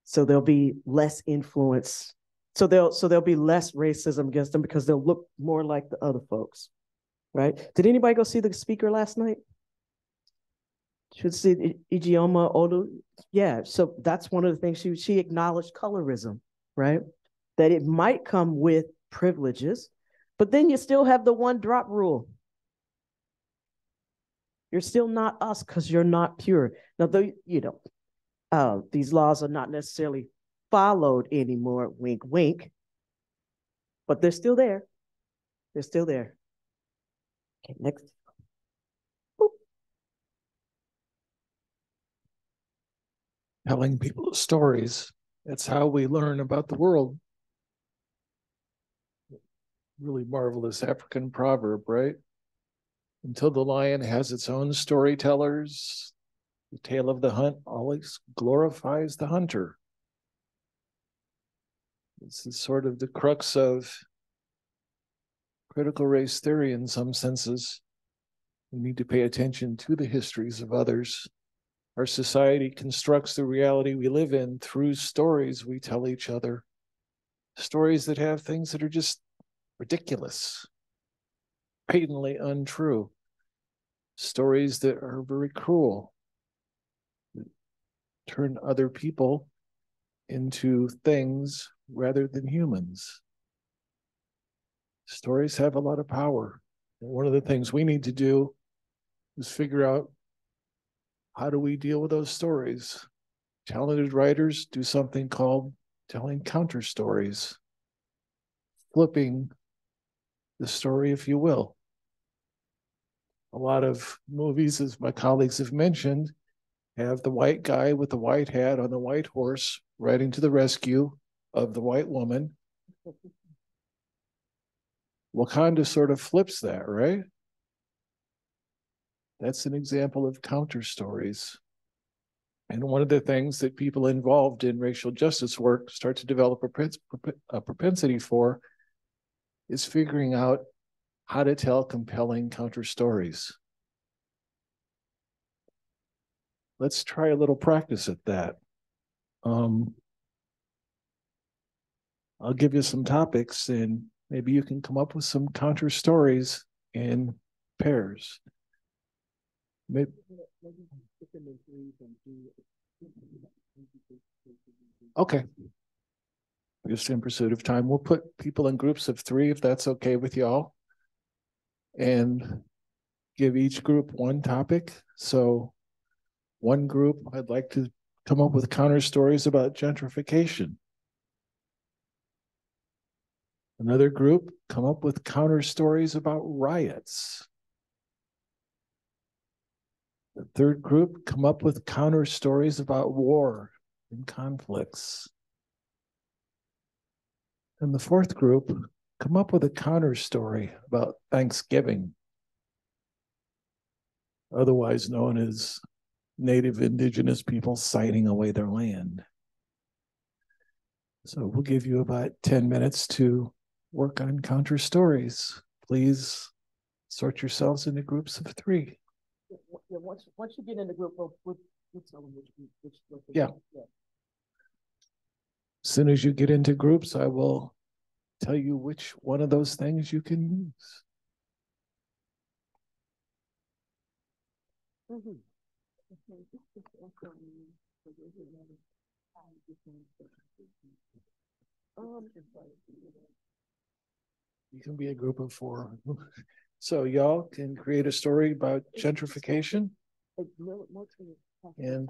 So there'll be less influence. So there'll be less racism against them because they'll look more like the other folks, right? Did anybody go see the speaker last night? Should see Ijeoma Odo. Yeah, so that's one of the things she acknowledged colorism, right? That it might come with privileges, but then you still have the one drop rule. You're still not us because you're not pure. Now, though, these laws are not necessarily followed anymore, wink, wink, but they're still there. They're still there. Okay, next. Telling people stories. That's how we learn about the world. Really marvelous African proverb, right? Until the lion has its own storytellers, the tale of the hunt always glorifies the hunter. This is sort of the crux of critical race theory in some senses. We need to pay attention to the histories of others. Our society constructs the reality we live in through stories we tell each other. Stories that have things that are just ridiculous, patently untrue. Stories that are very cruel, that turn other people into things rather than humans. Stories have a lot of power. And one of the things we need to do is figure out, how do we deal with those stories? Talented writers do something called telling counter stories, flipping the story, if you will. A lot of movies, as my colleagues have mentioned, have the white guy with the white hat on the white horse riding to the rescue of the white woman. Wakanda sort of flips that, right? That's an example of counter stories. And one of the things that people involved in racial justice work start to develop a propensity for is figuring out how to tell compelling counter stories. Let's try a little practice at that. I'll give you some topics and maybe you can come up with some counter stories in pairs. Maybe. Okay. Just in pursuit of time, we'll put people in groups of 3 if that's okay with y'all, and give each group one topic. So one group, I'd like to come up with counter stories about gentrification. Another group, come up with counter stories about riots. The third group, come up with counter stories about war and conflicts. And the fourth group, come up with a counter story about Thanksgiving, otherwise known as Native Indigenous people signing away their land. So we'll give you about 10 minutes to work on counter stories. Please sort yourselves into groups of 3. Once you get in the group, we'll tell them which group. Yeah. As soon as you get into groups, I will tell you which one of those things you can use. You can be a group of 4. So y'all can create a story about gentrification. And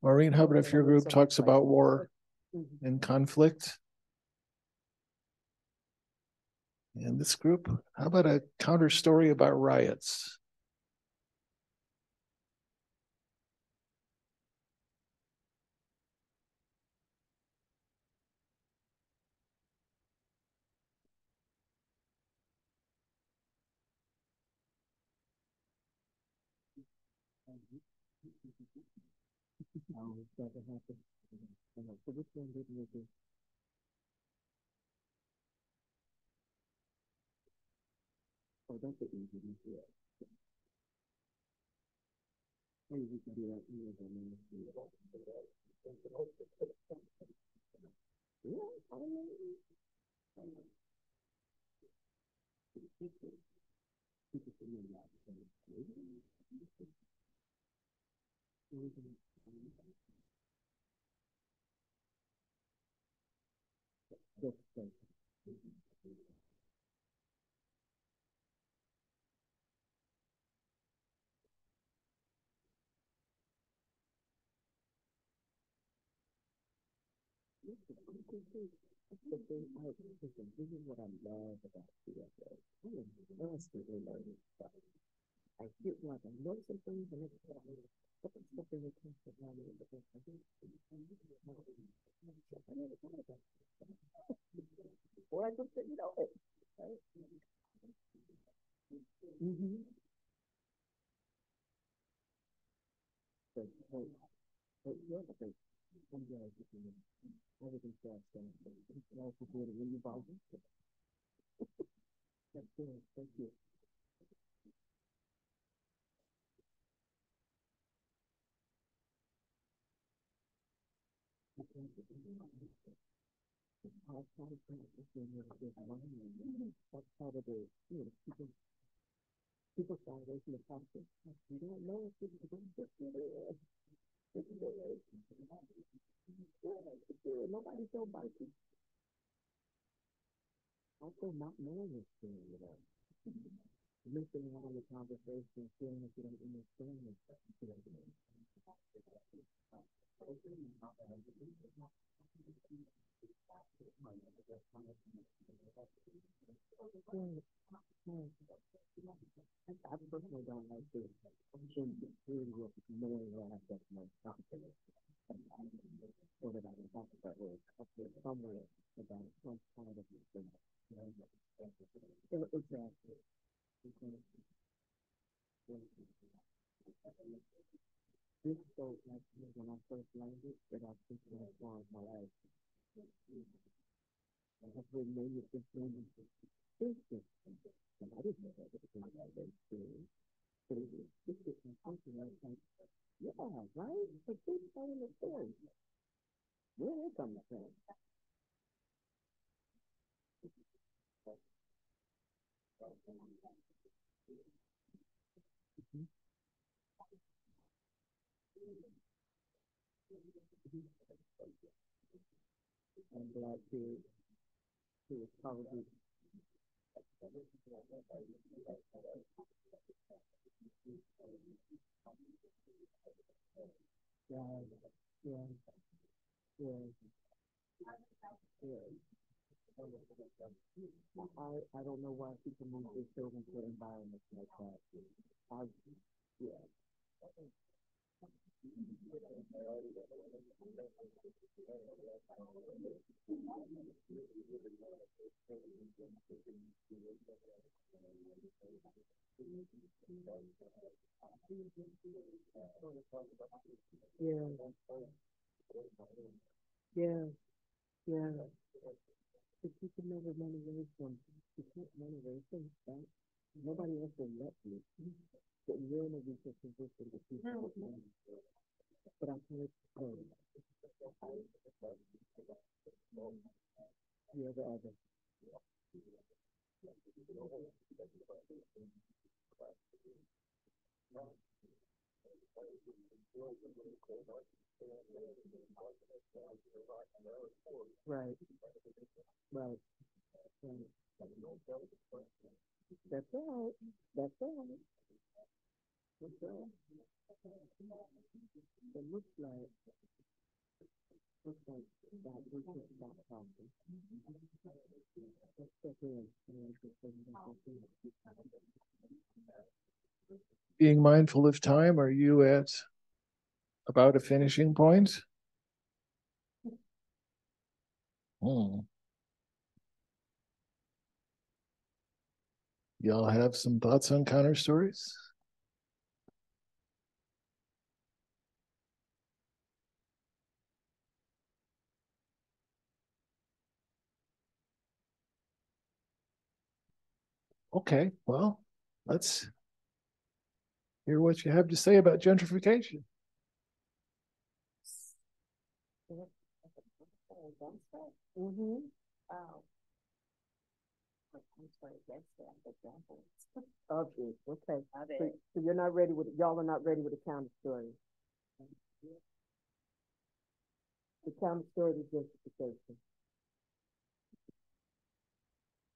Maureen, how about if your group talks about war and conflict? And this group, how about a counter story about riots? This is what I love about CFA. I am constantly learning stuff. I feel like I know some things and it's what I know. But it's something that comes to mind because I think I never thought about it. Or I just didn't know it. Right? But yeah, I'm glad you can everything's fast done. It's also good when you volunteer. That's good. Thank you. People start raising the practice. You don't know if it's going to get it. It's good. It's good. Nobody's so biting. Also, not knowing this thing, you know. Missing out on the conversation, feeling like you don't understand it. I personally don't like this. Really with knowing what I said to myself. Or that I was talking about somewhere about some kind of thing. Exactly. This felt like when I first learned it, that I think that's wrong my life. I have really made it this thing. I didn't know that it was like that experience. But it was just something I was like, yeah, right? But this part of the story. Where is coming from? I'm glad to probably yeah. I don't know why people move their children to environments like that. Yeah. Yeah. Yeah. If you can never run away from, you can't run away from that. Nobody else will let you. But you're in a weaker position to keep it. But I can't explain. You're the other. Right. Right. That's right. That's right. That's right. It looks like that we should stop talking. Let's step in. Being mindful of time, are you at about a finishing point? Y'all have some thoughts on counter stories? Okay, well, let's hear what you have to say about gentrification. Mm-hmm. I'm sorry, that's the example. Okay. So you're not ready with y'all are not ready with the counter story. The counter story is justification.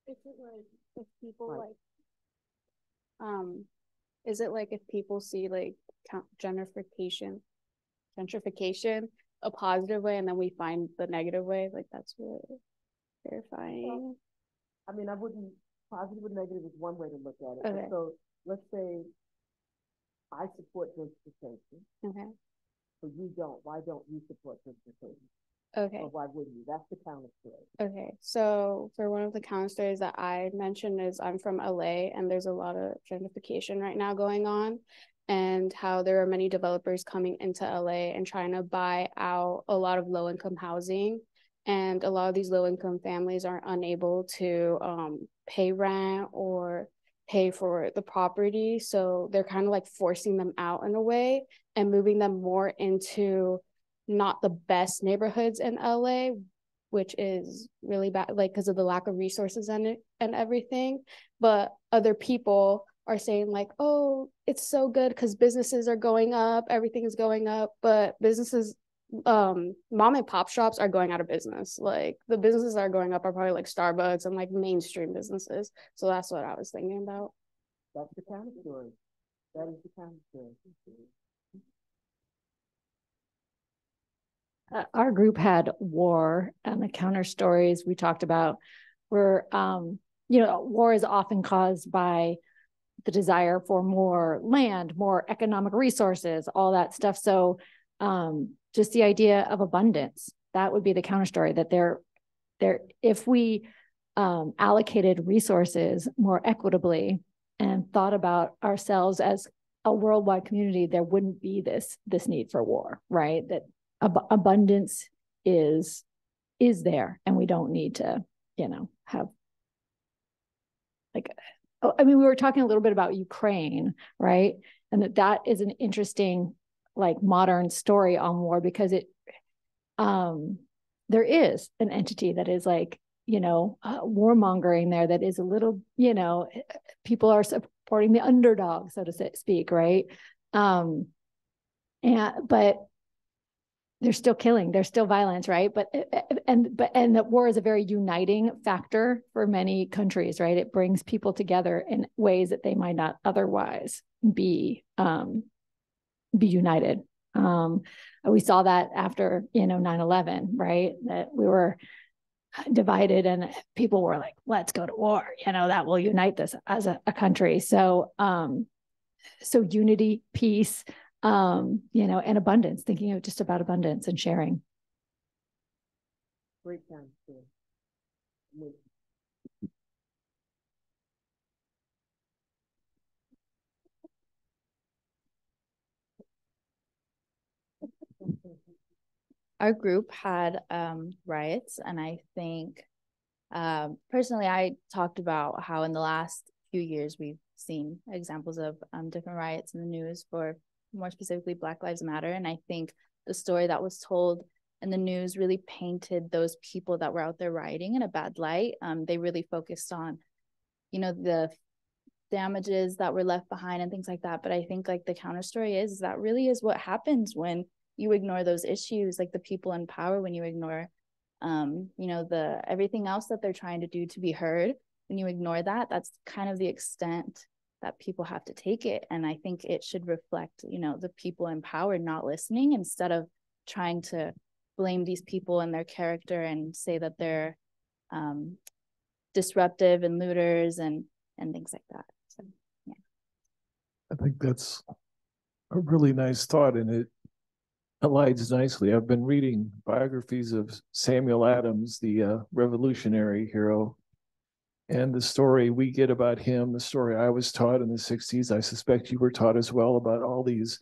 Is it like if people is it like if people see like gentrification a positive way and then we find the negative way, like that's really terrifying. Well, I mean, I wouldn't, positive and negative is one way to look at it. Okay. So let's say I support gentrification. Okay. So you don't. Why don't you support gentrification? Okay. Or why wouldn't you? That's the counter story. Okay. So for one of the counter stories that I mentioned is I'm from LA and there's a lot of gentrification right now going on, and how there are many developers coming into LA and trying to buy out a lot of low-income housing. And a lot of these low-income families are unable to pay rent or pay for the property. So they're kind of like forcing them out in a way and moving them more into not the best neighborhoods in LA, which is really bad, like because of the lack of resources and everything. But other people are saying like, oh, it's so good because businesses are going up, everything is going up, but businesses, mom and pop shops are going out of business. Like the businesses that are going up are probably like Starbucks and like mainstream businesses. So that's what I was thinking about. That's the counter story. That is the counter story. Our group had war, and the counter stories we talked about were, war is often caused by the desire for more land, more economic resources, all that stuff. So just the idea of abundance, that would be the counter story, that if we allocated resources more equitably and thought about ourselves as a worldwide community, there wouldn't be this need for war, right? That abundance is there, and we don't need to, have like, I mean, we were talking a little bit about Ukraine, right? And that is an interesting, like, modern story on war, because there is an entity that is like, warmongering there, that is a little, people are supporting the underdog, so to speak, right? But there's still killing, there's still violence, right? But that war is a very uniting factor for many countries, right? It brings people together in ways that they might not otherwise be united. We saw that after 9/11, right? That we were divided, and people were like, "Let's go to war." That will unite us as a country. So, unity, peace. And abundance, thinking of just about abundance and sharing. Great time. Our group had riots, and I think personally, I talked about how in the last few years we've seen examples of different riots in the news for, more specifically, Black Lives Matter. And I think the story that was told in the news really painted those people that were out there rioting in a bad light. They really focused on, the damages that were left behind and things like that. But I think like the counter story is that really is what happens when you ignore those issues, like the people in power, when you ignore, the everything else that they're trying to do to be heard. When you ignore that, that's kind of the extent that people have to take it. And I think it should reflect, the people in power not listening, instead of trying to blame these people and their character and say that they're disruptive and looters and things like that. So, yeah. I think that's a really nice thought, and it aligns nicely. I've been reading biographies of Samuel Adams, the revolutionary hero. And the story we get about him, the story I was taught in the 60s, I suspect you were taught as well, about all these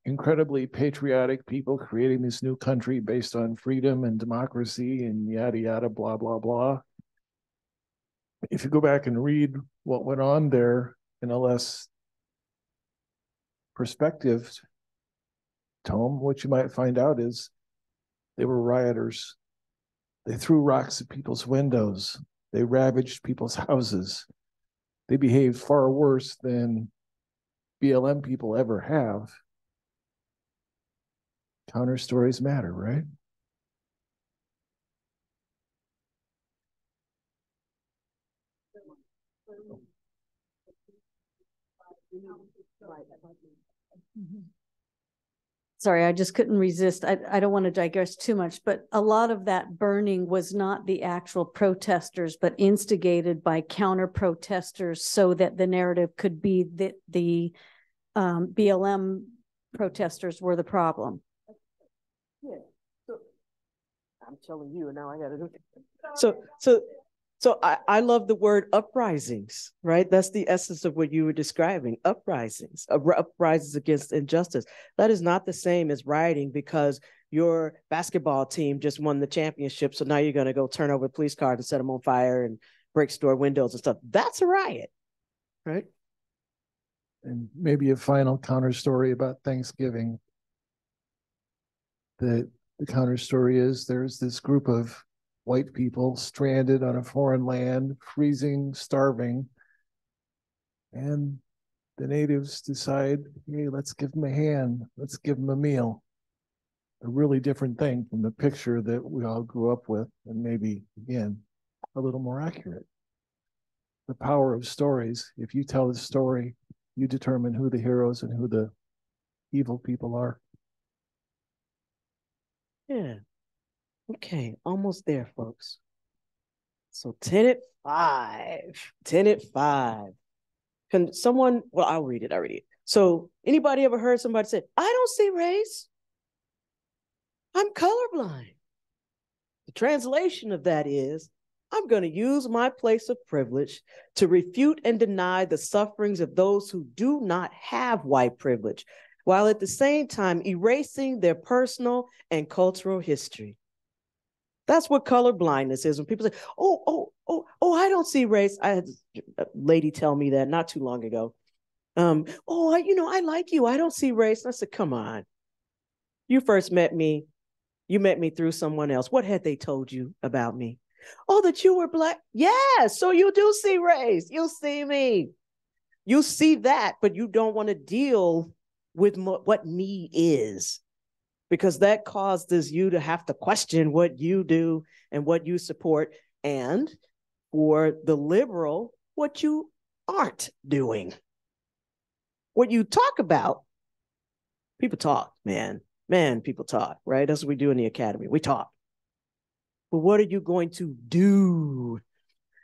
incredibly patriotic people creating this new country based on freedom and democracy and yada, yada, blah, blah, blah. If you go back and read what went on there in a less perspective tome, what you might find out is they were rioters. They threw rocks at people's windows. They ravaged people's houses. They behaved far worse than BLM people ever have. Counter stories matter, right? Sorry, I just couldn't resist. I don't want to digress too much, but a lot of that burning was not the actual protesters, but instigated by counter protesters, so that the narrative could be that the BLM protesters were the problem. Yeah. So I'm telling you, now I got to do it. So I love the word uprisings, right? That's the essence of what you were describing, uprisings, uprisings against injustice. That is not the same as rioting because your basketball team just won the championship, so now you're going to go turn over police cars and set them on fire and break store windows and stuff. That's a riot, right? And maybe a final counter story about Thanksgiving. That The counter story is there's this group of white people stranded on a foreign land, freezing, starving, and the natives decide, hey, let's give them a hand, let's give them a meal. A really different thing from the picture that we all grew up with, and maybe, again, a little more accurate. The power of stories. If you tell the story, you determine who the heroes and who the evil people are. Yeah. Okay, almost there, folks. So 10 at 5. 10 at 5. Can someone, well, I'll read it. I read it. So anybody ever heard somebody say, I don't see race. I'm colorblind. The translation of that is, I'm going to use my place of privilege to refute and deny the sufferings of those who do not have white privilege, while at the same time erasing their personal and cultural history. That's what color blindness is. When people say, I don't see race. I had a lady tell me that not too long ago. I like you. I don't see race. And I said, come on. You first met me. You met me through someone else. What had they told you about me? Oh, that you were Black. Yeah, so you do see race. You see me. You see that, but you don't want to deal with what me is, because that causes you to have to question what you do and what you support, and for the liberal, what you aren't doing. What you talk about, people talk, man. Man, people talk, right? That's what we do in the academy. We talk. But what are you going to do?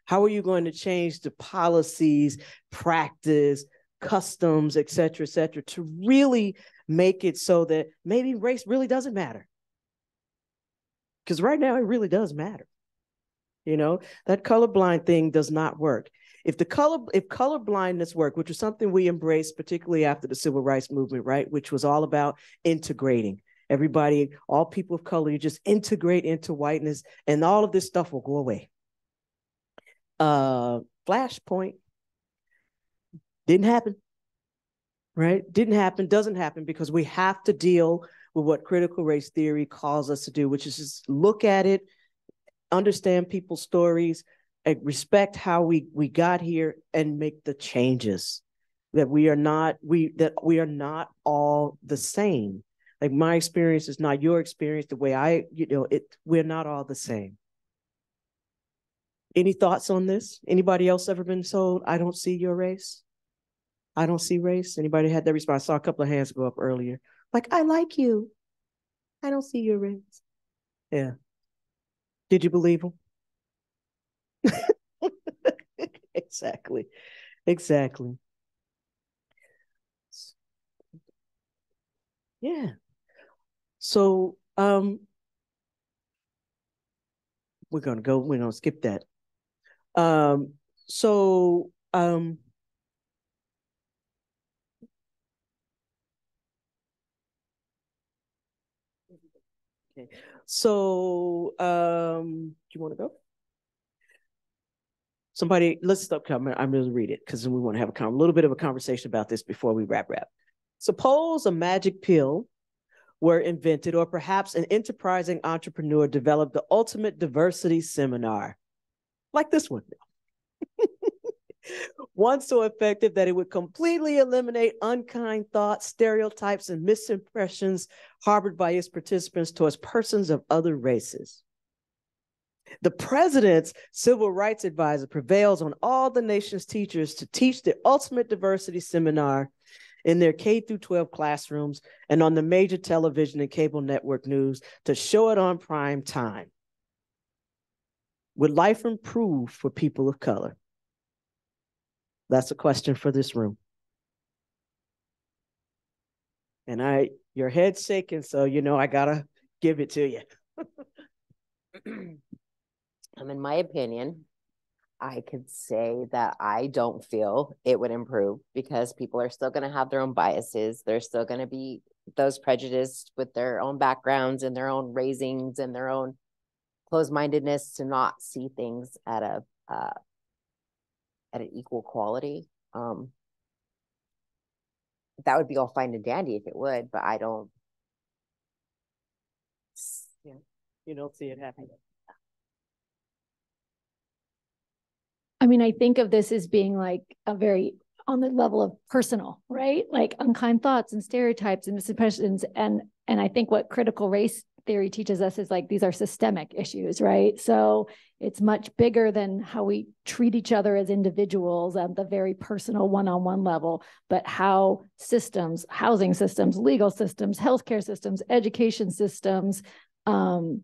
How are you going to change the policies, practice, customs, et cetera, to really make it so that maybe race really doesn't matter? Because right now it really does matter. You know, that colorblind thing does not work. If color blindness worked, which was something we embraced, particularly after the civil rights movement, right, which was all about integrating everybody, all people of color, you just integrate into whiteness, and all of this stuff will go away. Flashpoint didn't happen, right? Didn't happen, doesn't happen, because we have to deal with what critical race theory calls us to do, which is just look at it, understand people's stories, respect how we got here, and make the changes. That we are not all the same. Like my experience is not your experience. The way we're not all the same. Any thoughts on this? Anybody else ever been told, I don't see your race? I don't see race? Anybody had that response? I saw a couple of hands go up earlier. Like, I like you. I don't see your race. Yeah. Did you believe them? Exactly. Yeah. So we're gonna skip that. So okay. So do you want to go? Somebody, let's stop coming. I'm going to read it because we want to have a little bit of a conversation about this before we wrap. Suppose a magic pill were invented, or perhaps an enterprising entrepreneur developed the ultimate diversity seminar, like this one. One so effective that it would completely eliminate unkind thoughts, stereotypes, and misimpressions harbored by its participants towards persons of other races. The president's civil rights advisor prevails on all the nation's teachers to teach the ultimate diversity seminar in their K-12 classrooms and on the major television and cable network news to show it on prime time. Would life improve for people of color? That's a question for this room. And your head's shaking, so I gotta give it to you. In my opinion, I could say that I don't feel it would improve, because people are still going to have their own biases. They're still going to be those prejudiced with their own backgrounds and their own raisings and their own closed-mindedness to not see things at an equal quality. That would be all fine and dandy if it would, but I don't Yeah, you don't see it happening. I mean, I think of this as being like a very on the level of personal, right? Like unkind thoughts and stereotypes and misimpressions. And I think what critical race theory teaches us is like these are systemic issues, right? So it's much bigger than how we treat each other as individuals at the very personal one-on-one level, but how systems, housing systems, legal systems, healthcare systems, education systems are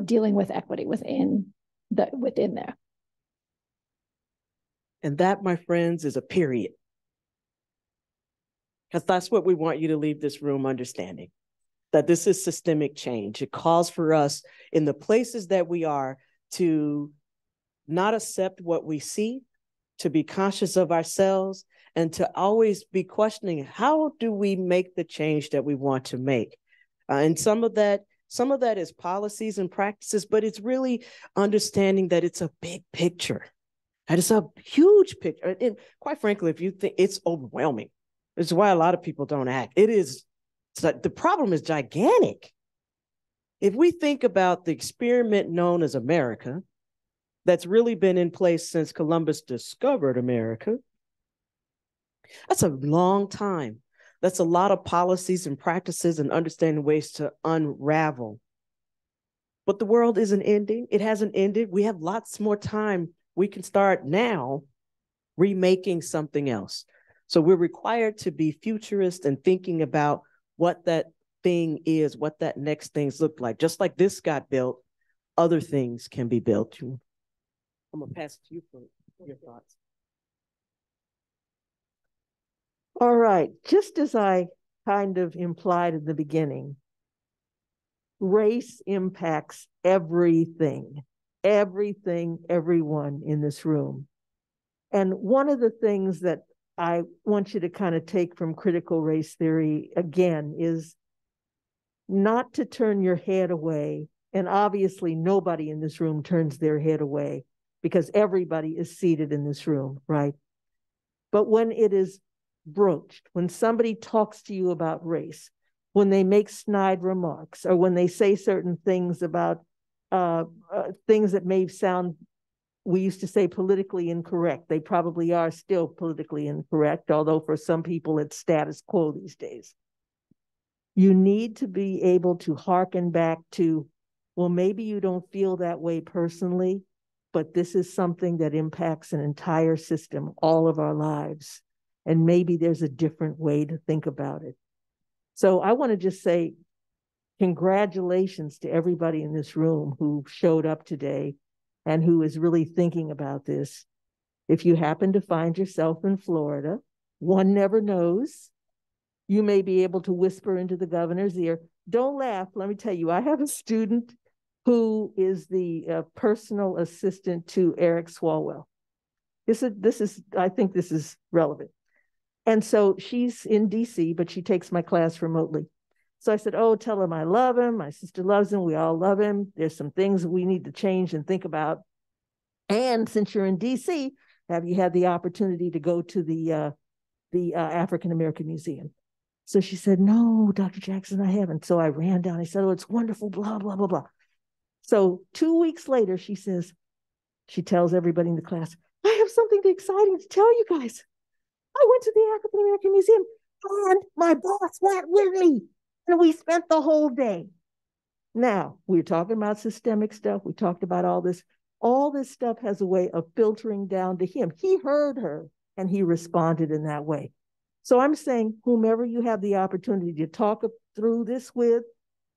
dealing with equity within there. And that, my friends, is a period. Because that's what we want you to leave this room understanding, that this is systemic change. It calls for us in the places that we are to not accept what we see, to be conscious of ourselves, and to always be questioning, how do we make the change that we want to make? And some of that is policies and practices, but it's really understanding that it's a big picture. That is a huge picture. And quite frankly, if you think it's overwhelming, it's why a lot of people don't act. It's like the problem is gigantic. If we think about the experiment known as America, that's really been in place since Columbus discovered America, that's a long time. That's a lot of policies and practices and understanding ways to unravel. But the world isn't ending. It hasn't ended. We have lots more time. We can start now remaking something else. So we're required to be futurist and thinking about what that thing is, what that next things look like. Just like this got built, other things can be built. I'm gonna pass it to you for your thoughts. All right, just as I kind of implied in the beginning, race impacts everything, everyone in this room. And one of the things that I want you to kind of take from critical race theory, again, is not to turn your head away. And obviously, nobody in this room turns their head away because everybody is seated in this room, right? But when it is broached, when somebody talks to you about race, when they make snide remarks, or when they say certain things about things that may sound, we used to say politically incorrect. They probably are still politically incorrect, although for some people it's status quo these days. You need to be able to hearken back to, well, maybe you don't feel that way personally, but this is something that impacts an entire system, all of our lives. And maybe there's a different way to think about it. So I want to just say congratulations to everybody in this room who showed up today and who is really thinking about this. If you happen to find yourself in Florida, one never knows. You may be able to whisper into the governor's ear. Don't laugh. Let me tell you, I have a student who is the personal assistant to Eric Swalwell. I think this is relevant. And so she's in DC, but she takes my class remotely. So I said, oh, tell him I love him. My sister loves him. We all love him. There's some things we need to change and think about. And since you're in DC, have you had the opportunity to go to the African American Museum? So she said, no, Dr. Jackson, I haven't. So I ran down. I said, oh, it's wonderful, blah, blah, blah, blah. So 2 weeks later, she tells everybody in the class, I have something exciting to tell you guys. I went to the African American Museum and my boss went with me. And we spent the whole day. Now, we're talking about systemic stuff. We talked about all this. All this stuff has a way of filtering down to him. He heard her and he responded in that way. So I'm saying, whomever you have the opportunity to talk through this with,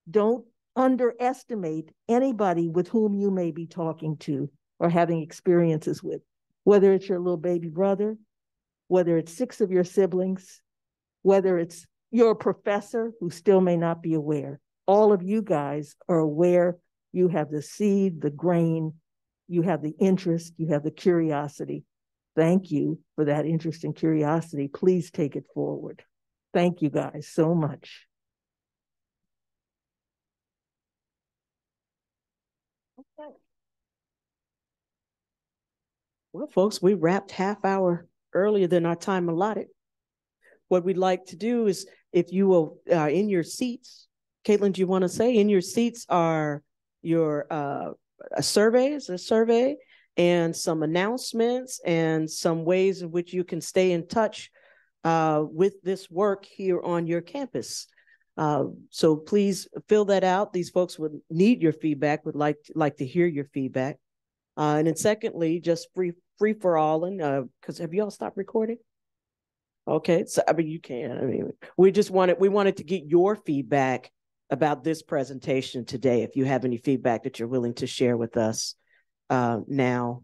don't underestimate anybody with whom you may be talking to or having experiences with, whether it's your little baby brother, whether it's 6 of your siblings, whether it's your professor who still may not be aware. All of you guys are aware. You have the seed, the grain, you have the interest, you have the curiosity. Thank you for that interest and curiosity. Please take it forward. Thank you guys so much. Okay. Well, folks, we wrapped half hour earlier than our time allotted. What we'd like to do is, if you will, in your seats, Caitlin, do you want to say? In your seats are your a survey and some announcements and some ways in which you can stay in touch with this work here on your campus. So please fill that out. These folks would need your feedback, would like to hear your feedback. And then secondly, just free for all, and because have you all stopped recording? Okay, so I mean you can. I mean, we wanted to get your feedback about this presentation today. If you have any feedback that you're willing to share with us now,